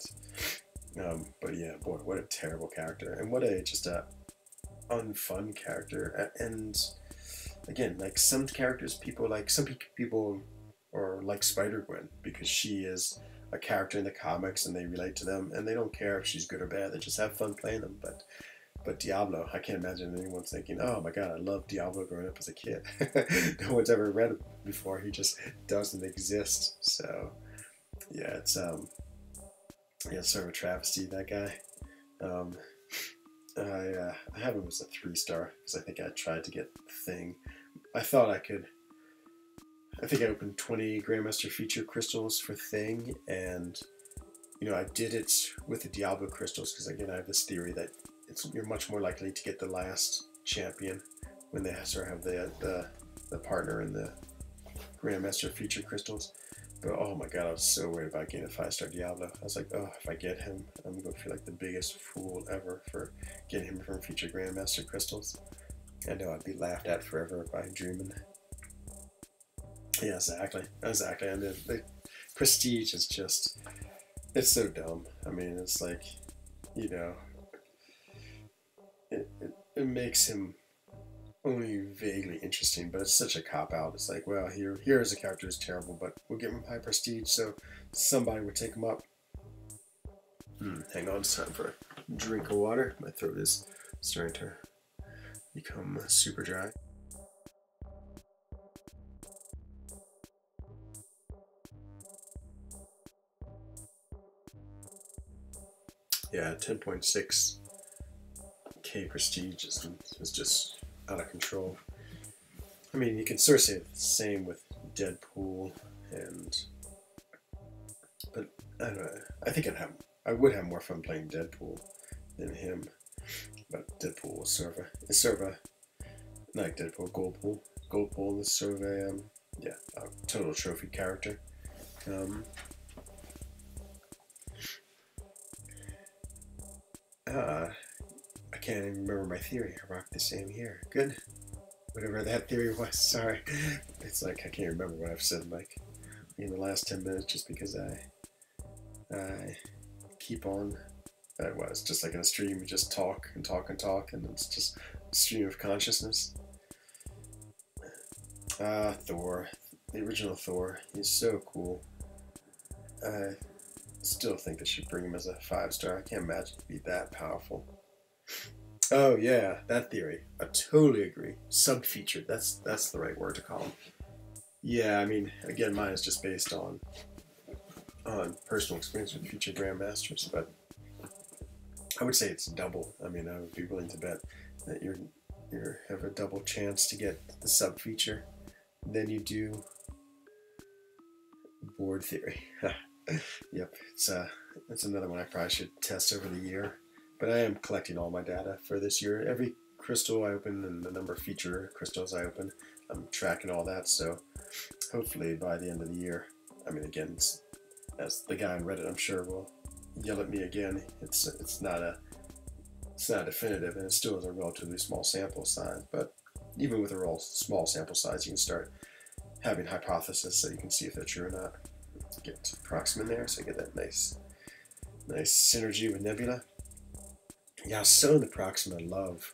But yeah, boy, what a terrible character, and what a just a unfun character. And again, like some characters, some people or like Spider-Gwen because she is a character in the comics and they relate to them and they don't care if she's good or bad. They just have fun playing them. But Diablo, I can't imagine anyone thinking, oh my god, I love Diablo growing up as a kid. No one's ever read it before. He just doesn't exist. So yeah, it's sort of a travesty, that guy. I have him as a 3-star because I think I tried to get Thing. I thought I could. I think I opened 20 Grandmaster feature crystals for Thing, and you know, I did it with the Diablo crystals because again, I have this theory that you're much more likely to get the last champion when they sort of have the partner in the Grandmaster feature crystals. But oh my god, I was so worried about getting a 5-star Diablo. I was like, oh, if I get him, I'm going to feel like the biggest fool ever for getting him from feature Grandmaster crystals. I know I'd be laughed at forever by dreaming. Yeah, exactly. And the prestige is just, it's so dumb. I mean, it's like, you know, it makes him only vaguely interesting, but it's such a cop-out. It's like, well, here is a character who's terrible, but we'll give him high prestige so somebody would take him up. Hang on, it's time for a drink of water. My throat is starting to become super dry. Yeah, 10.6k prestige is just out of control. I mean, you can sort of say the same with Deadpool, but I don't know. I think I would have more fun playing Deadpool than him. But Deadpool is sort of a not like Deadpool, Goldpool. Goldpool is sort of a total trophy character. I can't even remember my theory. I rocked the same here. Good. Whatever that theory was. Sorry. It's like I can't remember what I've said like in the last 10 minutes just because I keep on. It's just like in a stream, you just talk and talk and talk, and it's just a stream of consciousness. Thor. The original Thor. He's so cool. I still think they should bring him as a 5-star. I can't imagine he'd be that powerful. Oh yeah, that theory. I totally agree. Sub-featured. That's the right word to call him. Yeah, I mean, again, mine is just based on personal experience with future Grandmasters, but I would say it's double. I mean, I would be willing to bet that you have a double chance to get the sub-feature than you do board theory. Yep, it's another one I probably should test over the year. But I am collecting all my data for this year. Every crystal I open and the number of feature crystals I open, I'm tracking all that. So hopefully by the end of the year, I mean, again, as the guy on Reddit, I'm sure will yell at me again. It's not definitive, and it still is a relatively small sample size. But even with a real small sample size, you can start having hypotheses so you can see if they're true or not. Get Proxima in there, so I get that nice synergy with Nebula. Yeah, so the Proxima love.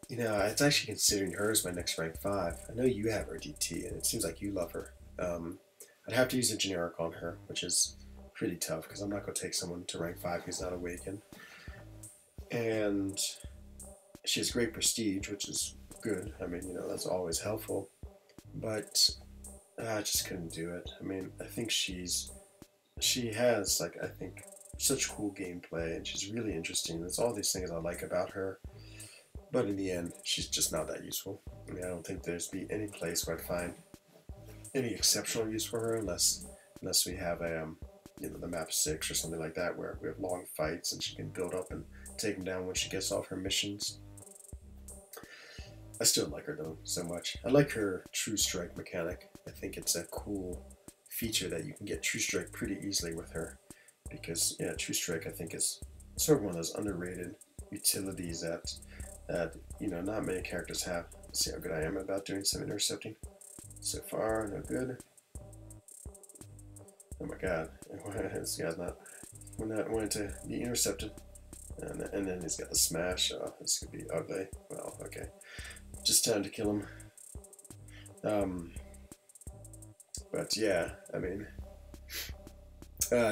You know, it's actually considering her as my next rank 5. I know you have her DT, and it seems like you love her. I'd have to use a generic on her, which is pretty tough because I'm not going to take someone to rank 5 who's not awakened. And she has great prestige, which is good. I mean, you know, that's always helpful. But I just couldn't do it. I mean, I think she has, like, I think, such cool gameplay, and she's really interesting. There's all these things I like about her. But in the end, she's just not that useful. I mean, I don't think there's be any place where I'd find any exceptional use for her unless we have a, you know, the map 6 or something like that where we have long fights and she can build up and take them down when she gets off her missions. I still like her though so much. I like her True Strike mechanic. I think it's a cool feature that you can get True Strike pretty easily with her because, yeah, True Strike I think is sort of one of those underrated utilities that you know, not many characters have. Let's see how good I am about doing some intercepting. So far, no good. Oh my god, this guy's not wanting to be intercepted. And then he's got the smash. Oh, this could be ugly. Well, okay. Just time to kill him. But yeah, I mean,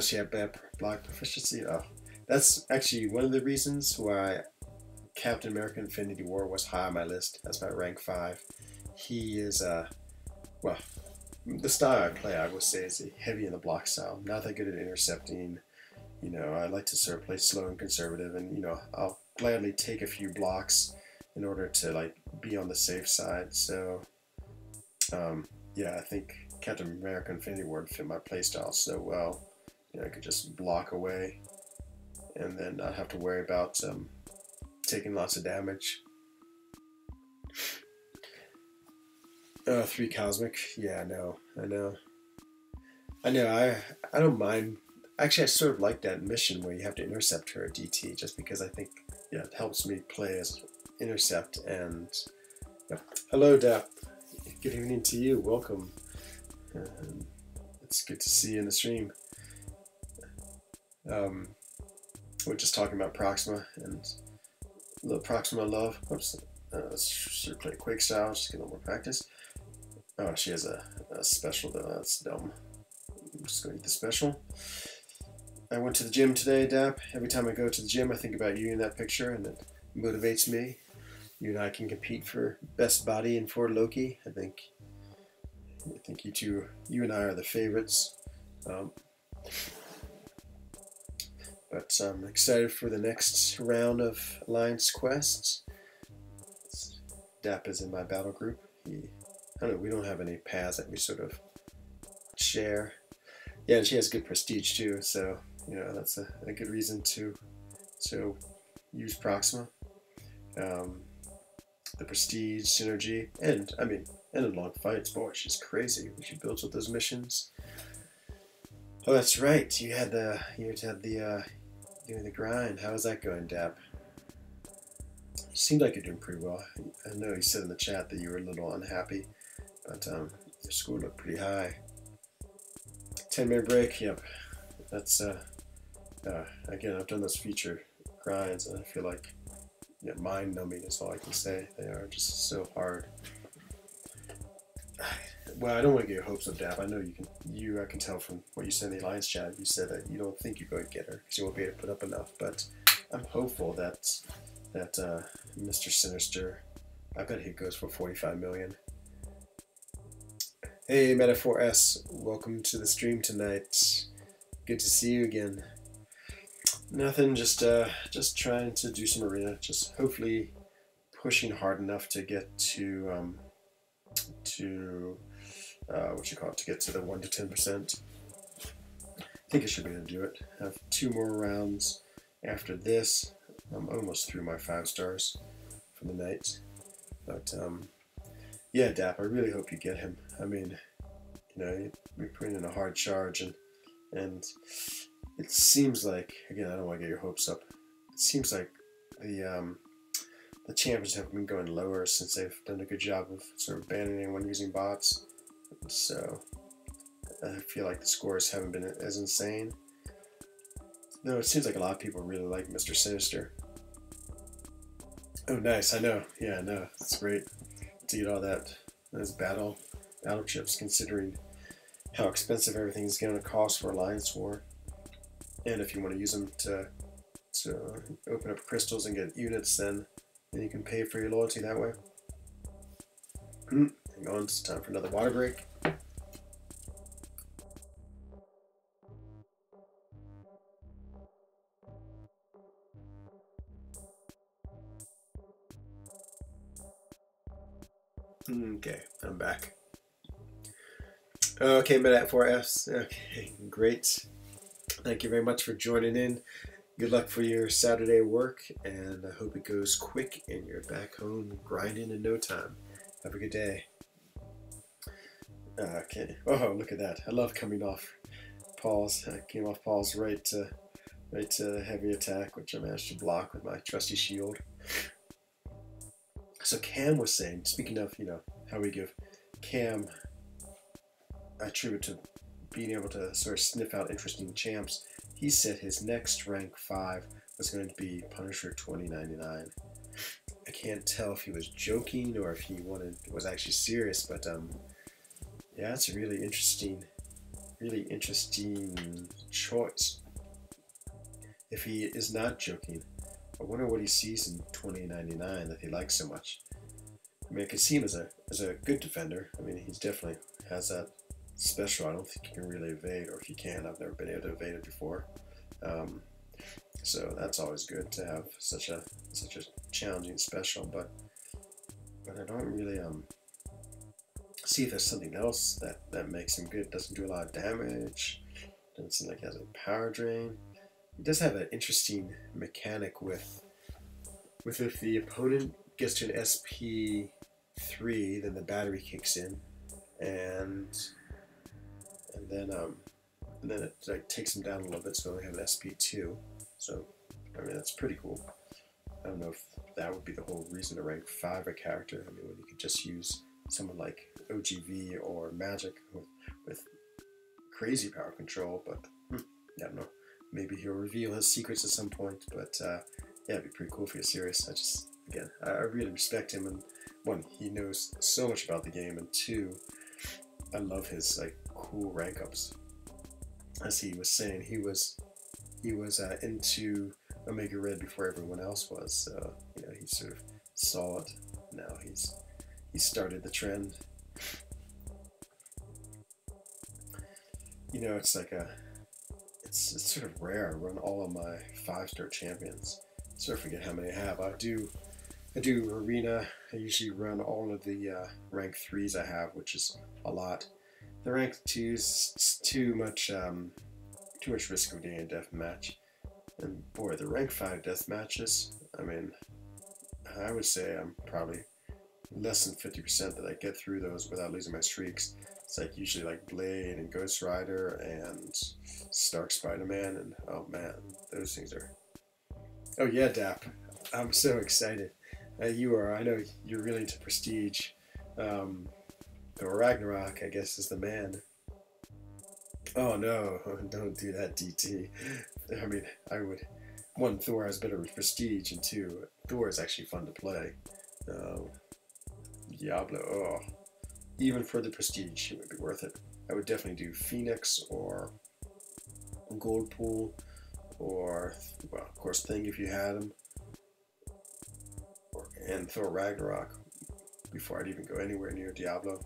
she had bad block proficiency. Oh, that's actually one of the reasons why Captain America Infinity War was high on my list as my rank 5. He is, well, the style I play, I would say, is heavy in the block style. Not that good at intercepting. You know, I like to sort of play slow and conservative, and, you know, I'll gladly take a few blocks in order to, like, be on the safe side. So, yeah, I think Captain America Infinity War would fit my playstyle so well. You know, I could just block away and then not have to worry about taking lots of damage. 3 cosmic. Yeah, I know. I know. I know. I don't mind. Actually, I sort of like that mission where you have to intercept her at DT, just because I think it helps me play as intercept. And yeah. Hello, Dap. Good evening to you. Welcome. It's good to see you in the stream. We're just talking about Proxima and a little Proxima love. Oops. Let's sort of play Quake style, just get a little more practice. Oh, she has a special though. That's dumb. I'm just going to eat the special. I went to the gym today, Dap. Every time I go to the gym, I think about you in that picture, and it motivates me. You and I can compete for best body and for Loki. I think you and I are the favorites. But I'm excited for the next round of Alliance quests. Dap is in my battle group. I don't know, we don't have any paths that we sort of share. Yeah, and she has good prestige too, so that's a good reason to use Proxima. The prestige, synergy, and in long fights. Boy, she's crazy when she builds with those missions. Oh, that's right. You had the doing the grind. How is that going, Dap? You seemed like you're doing pretty well. I know you said in the chat that you were a little unhappy, but your score looked pretty high. 10-minute break. Yep. That's again, I've done those feature grinds, and I feel like mind-numbing is all I can say. They are just so hard. Well, I don't want to get your hopes up, Dap. I know I can tell from what you said in the Alliance chat. You said that you don't think you're going to get her because you won't be able to put up enough. But I'm hopeful that Mr. Sinister, I bet he goes for 45 million. Hey, Metaphor S, welcome to the stream tonight. Good to see you again. Nothing, just trying to do some arena. Just hopefully pushing hard enough to get to to get to the 1 to 10%. I think I should be able to do it. I have 2 more rounds after this. I'm almost through my 5 stars for the night. But yeah, Dap, I really hope you get him. I mean, you're putting in a hard charge, and it seems like, again, I don't want to get your hopes up. It seems like the champions have been going lower since they've done a good job of sort of banning anyone using bots. So I feel like the scores haven't been as insane. No, it seems like a lot of people really like Mr. Sinister. Oh, nice. I know. Yeah, I know. It's great to get all those battle chips, considering how expensive everything's going to cost for Alliance War. And if you want to use them to open up crystals and get units, then you can pay for your loyalty that way. Hang on, it's time for another water break. Okay, I'm back. Okay, Meta4S. Okay, great. Thank you very much for joining in. Good luck for your Saturday work, and I hope it goes quick and you're back home grinding in no time. Have a good day. Okay. Oh, look at that. I love coming off Paul's. I came off Paul's right to heavy attack, which I managed to block with my trusty shield. So Cam was saying, speaking of, how we give Cam a tribute to being able to sort of sniff out interesting champs, he said his next rank 5 was going to be Punisher 2099. I can't tell if he was joking or if he was actually serious, but yeah, it's a really interesting choice. If he is not joking, I wonder what he sees in 2099 that he likes so much. I mean, I could see him as a good defender. I mean, he's definitely has that special. I don't think he can really evade, or if he can, I've never been able to evade it before. So that's always good to have such a challenging special. But I don't really see if there's something else that makes him good. Doesn't do a lot of damage. Doesn't seem like he has a power drain. He does have an interesting mechanic with if the opponent gets to an SP 3, then the battery kicks in, and then it like takes them down a little bit, so I only have an SP2. So I mean that's pretty cool. I don't know if that would be the whole reason to rank 5 a character. I mean, when you could just use someone like OGV or Magic with crazy power control, but I don't know. Maybe he'll reveal his secrets at some point, but yeah, it'd be pretty cool if he was serious. I really respect him, and 1, he knows so much about the game, and 2, I love his like cool rank ups. As he was saying, he was into Omega Red before everyone else was, so you know, he sort of saw it. Now he started the trend. You know, it's like it's sort of rare. I run all of my 5-star champions. I sort of forget how many I have. I do arena. I usually run all of the rank 3s I have, which is a lot. The rank 2s, too much risk of getting a death match. And boy, the rank 5 death matches, I mean, I would say I'm probably less than 50% that I get through those without losing my streaks. It's like usually like Blade and Ghost Rider and Stark Spider-Man, and oh man, those things are... Oh yeah, Dap, I'm so excited. You are, I know you're really into Prestige. Thor Ragnarok, I guess, is the man. Oh no, don't do that, DT. I mean, I would... 1, Thor has better prestige, and 2, Thor is actually fun to play. Diablo, oh. Even for the prestige, it would be worth it. I would definitely do Phoenix or Goldpool, or, well, of course, Thing if you had him, and Thor Ragnarok before I'd even go anywhere near Diablo.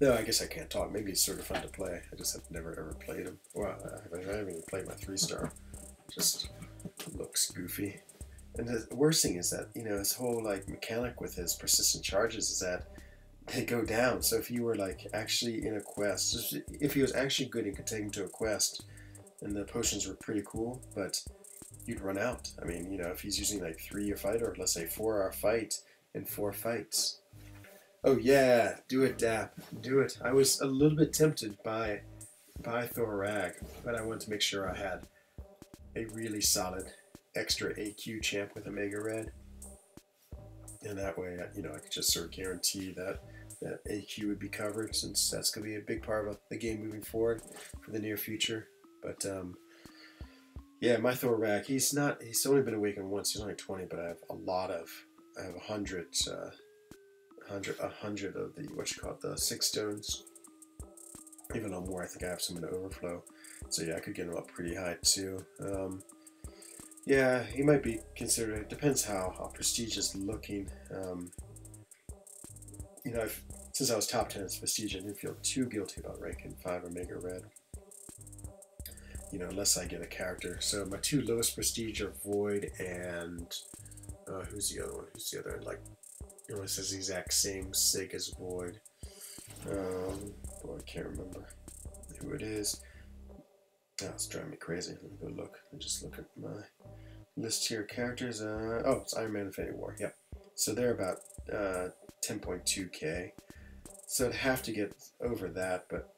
No, I guess I can't talk. Maybe it's sort of fun to play. I just have never ever played him. Well, I haven't even played my 3-star. Just looks goofy. And the worst thing is that, you know, his whole like mechanic with his persistent charges is that they go down. So if you were like actually in a quest, just if he was actually good and could take him to a quest, and the potions were pretty cool, but you'd run out. I mean, you know, if he's using like 3 a fight, or let's say 4-hour fight in 4 fights. Oh yeah, do it, Dap, do it. I was a little bit tempted by Thor Rag, but I wanted to make sure I had a really solid extra AQ champ with Omega Red, and that way, you know, I could just sort of guarantee that AQ would be covered, since that's going to be a big part of the game moving forward for the near future. But yeah, my Thor Rag, he's only been awakened once. He's only 20, but I have 100 of the, what you call it, the 6 stones. Even though more, I think I have some in the overflow. So yeah, I could get him up pretty high too. Yeah, he might be considered, it depends how Prestige is looking. You know, since I was top 10 as Prestige, I didn't feel too guilty about ranking 5 Omega Red. You know, unless I get a character. So my 2 lowest Prestige are Void and... who's the other one? Who's the other? Like, it almost says the exact same sig as Void. Boy, I can't remember who it is. Oh, it's driving me crazy. Let me go look. I just look at my list here. Characters. Oh, it's Iron Man Infinity War. Yep. So they're about 10.2k. So I'd have to get over that, but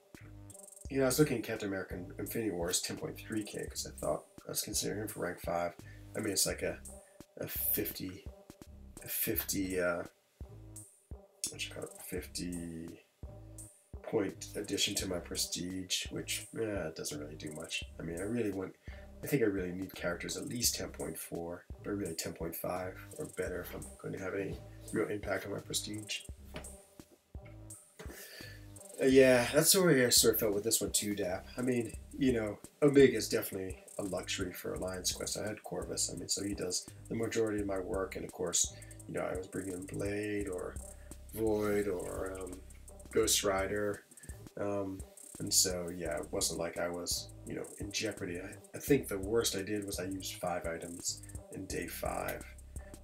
you know, I was looking at Captain America Infinity War is 10.3k because I was considering him for rank 5. I mean, it's like a 50 point addition to my prestige, which it doesn't really do much. I mean, I think I really need characters at least 10.4, but really 10.5 or better if I'm going to have any real impact on my prestige. Yeah, that's the way I sort of felt with this one too, Dap. I mean, you know, Omega is definitely a luxury for Alliance Quest. I had Corvus, I mean, so he does the majority of my work, and of course, you know, I was bringing in Blade or Void or Ghost Rider, and so yeah, it wasn't like I was, you know, in jeopardy. I think the worst I did was I used 5 items in day 5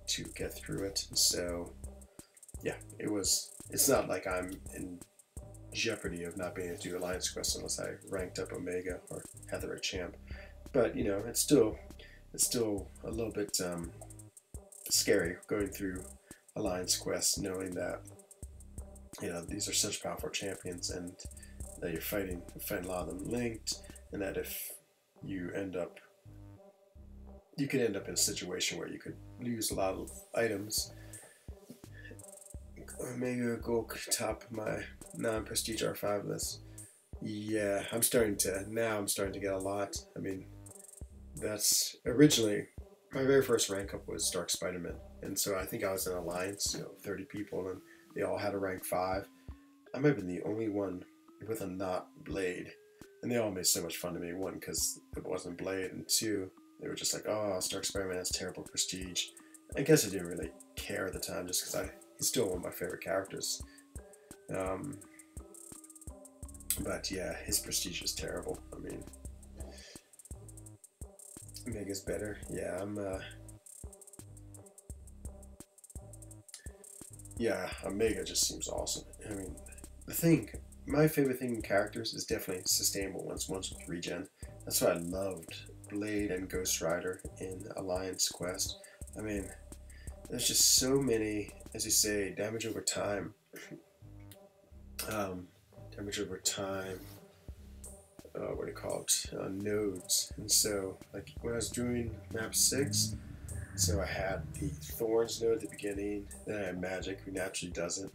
to get through it, and so yeah, it's not like I'm in jeopardy of not being able to do Alliance Quest unless I ranked up Omega or had the right champ. But you know, it's still a little bit scary going through Alliance quests, knowing that these are such powerful champions, and that you're fighting a lot of them linked, and that if you could end up in a situation where you could lose a lot of items. Maybe I'll go top my non-prestige R5 list. Yeah, I'm starting to get a lot. I mean, that's originally my very first rank up was Dark Spider-Man, and so I think I was in Alliance, 30 people, and they all had a rank 5. I might have been the only one with a not Blade, and they all made so much fun of me. One, because it wasn't Blade, and two, they were just like, "Oh, Stark Spider-Man has terrible prestige." I guess I didn't really care at the time, just because he's still one of my favorite characters. But yeah, his prestige is terrible. I mean, Omega's better. Yeah, yeah, Omega just seems awesome. I mean, my favorite thing in characters is definitely sustainable ones with regen. That's why I loved Blade and Ghost Rider in Alliance Quest. I mean, there's just so many, as you say, damage over time. Damage over time. What do you call it? Nodes. And so, like when I was doing map 6, so I had the Thorns node at the beginning, then I had Magic, who naturally doesn't.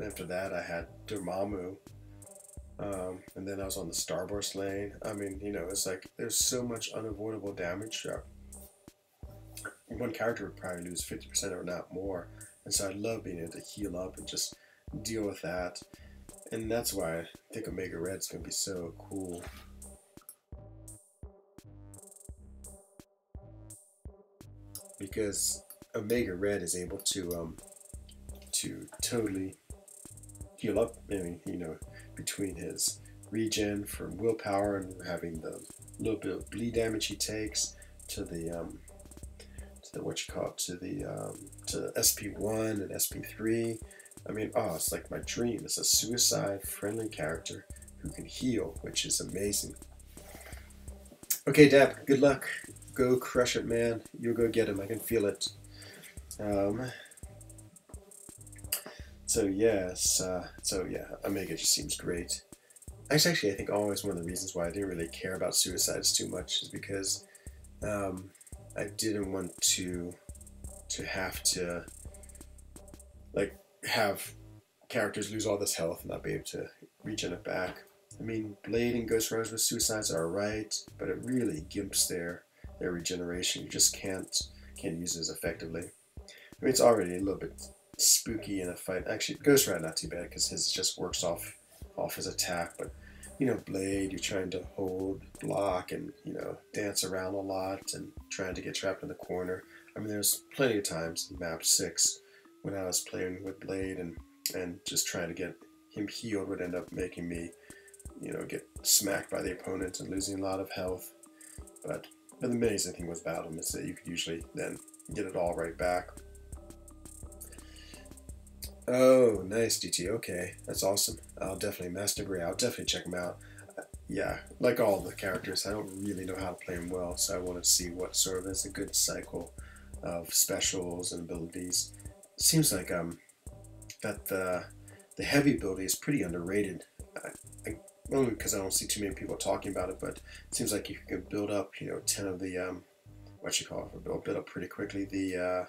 After that, I had Dormammu, and then I was on the Starburst lane. I mean, it's like there's so much unavoidable damage. One character would probably lose 50% or not more, and so I love being able to heal up and just deal with that. And that's why I think Omega Red's gonna be so cool. Because Omega Red is able to totally heal up. I mean, between his regen from willpower and having the little bit of bleed damage he takes to the SP1 and SP3. I mean, it's like my dream. It's a suicide-friendly character who can heal, which is amazing. Okay, Deb, good luck. Go crush it, man. You'll go get him. I can feel it. So yeah, Omega just seems great. Actually, I think always one of the reasons why I didn't really care about suicides too much is because I didn't want to have to have characters lose all this health and not be able to regen it back. I mean, Blade and Ghost Riders with suicides are right, but it really gimps their regeneration. You just can't use it as effectively. I mean, it's already a little bit spooky in a fight. Actually, Ghost Rider not too bad because his just works off his attack, but Blade, you're trying to hold, block, and dance around a lot and trying to get trapped in the corner. I mean, there's plenty of times in map 6 when I was playing with Blade and just trying to get him healed would end up making me get smacked by the opponent and losing a lot of health. But the amazing thing about him is that you could usually then get it all right back. Oh, nice, DT. Okay, that's awesome. I'll definitely Master Gray. I'll definitely check him out. Yeah, like all the characters, I don't really know how to play them well, so I want to see what sort of is a good cycle of specials and abilities. It seems like that the heavy ability is pretty underrated. Only because I don't see too many people talking about it, but it seems like you can build up, 10 of the build up pretty quickly the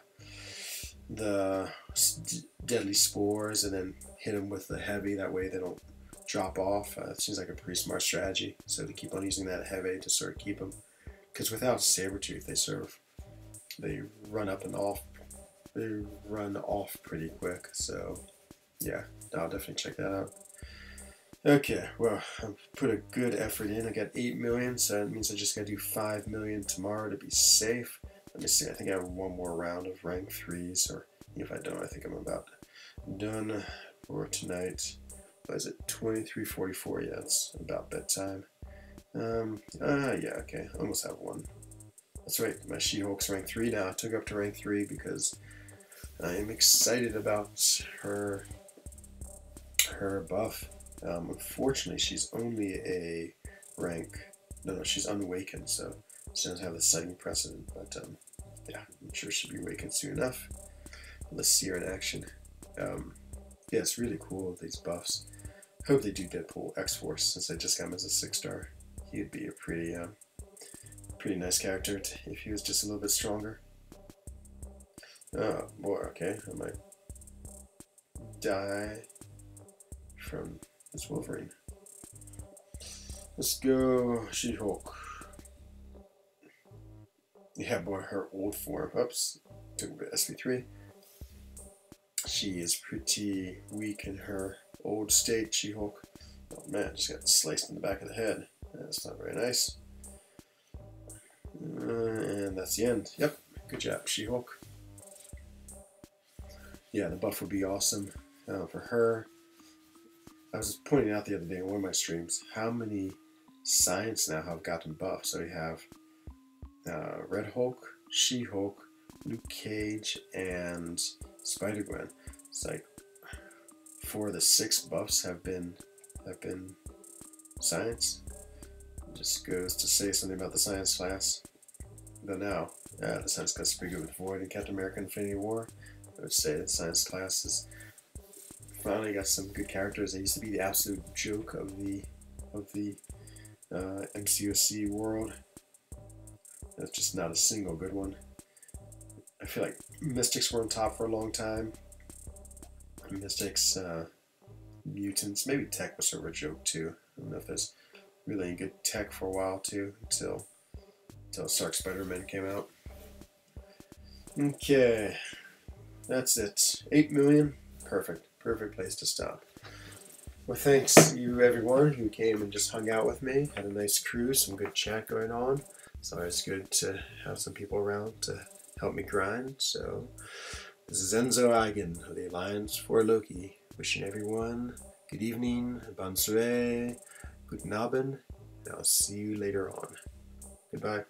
deadly spores, and then hit them with the heavy. That way they don't drop off. It seems like a pretty smart strategy. So to keep on using that heavy to sort of keep them, because without Sabretooth, they run up and off. They run off pretty quick. So yeah, I'll definitely check that out. Okay, well, I've put a good effort in. I got 8 million, so that means I just got to do 5 million tomorrow to be safe. Let me see, I think I have one more round of rank 3s, or if I don't, I think I'm about done for tonight. What is it, 23:44? Yeah, it's about bedtime. Yeah, okay, I almost have one. That's right, my She-Hulk's rank 3 now. I took up to rank 3 because I am excited about her buff. Unfortunately, she's only a rank. No, she's unawakened, so she doesn't have the sighting precedent. But yeah, I'm sure she'll be awakened soon enough. Let's see her in action. Yeah, it's really cool, these buffs. Hope they do Deadpool X-Force, since I just got him as a 6-star. He would be a pretty nice character if he was just a little bit stronger. Oh boy, okay, I might die from this Wolverine. Let's go She-Hulk. Yeah, boy, her old form. Oops, took a bit SV3. She is pretty weak in her old state, She-Hulk. Oh man, just got sliced in the back of the head. That's not very nice. And that's the end. Yep, good job, She-Hulk. Yeah, the buff would be awesome for her. I was pointing out the other day in one of my streams how many science now have gotten buffed. So we have Red Hulk, She-Hulk, Luke Cage, and Spider-Gwen. It's like 4 of the 6 buffs have been science. It just goes to say something about the science class. But now, the science class is pretty good with Void and Captain America Infinity War. I would say that science class has finally got some good characters. They used to be the absolute joke of the MCOC world. There's just not a single good one. I feel like Mystics were on top for a long time. Mystics, mutants, maybe tech was sort of a joke too. I don't know if there's really any good tech for a while too, until Stark Spider-Man came out. Okay, that's it. 8 million, perfect place to stop. Well, thanks to you everyone who came and just hung out with me. Had a nice cruise, some good chat going on. It's always good to have some people around to help me grind. So this is Enzo Eigen of the Alliance for Loki, wishing everyone good evening, bonsoir, guten Abend, and I'll see you later on. Goodbye.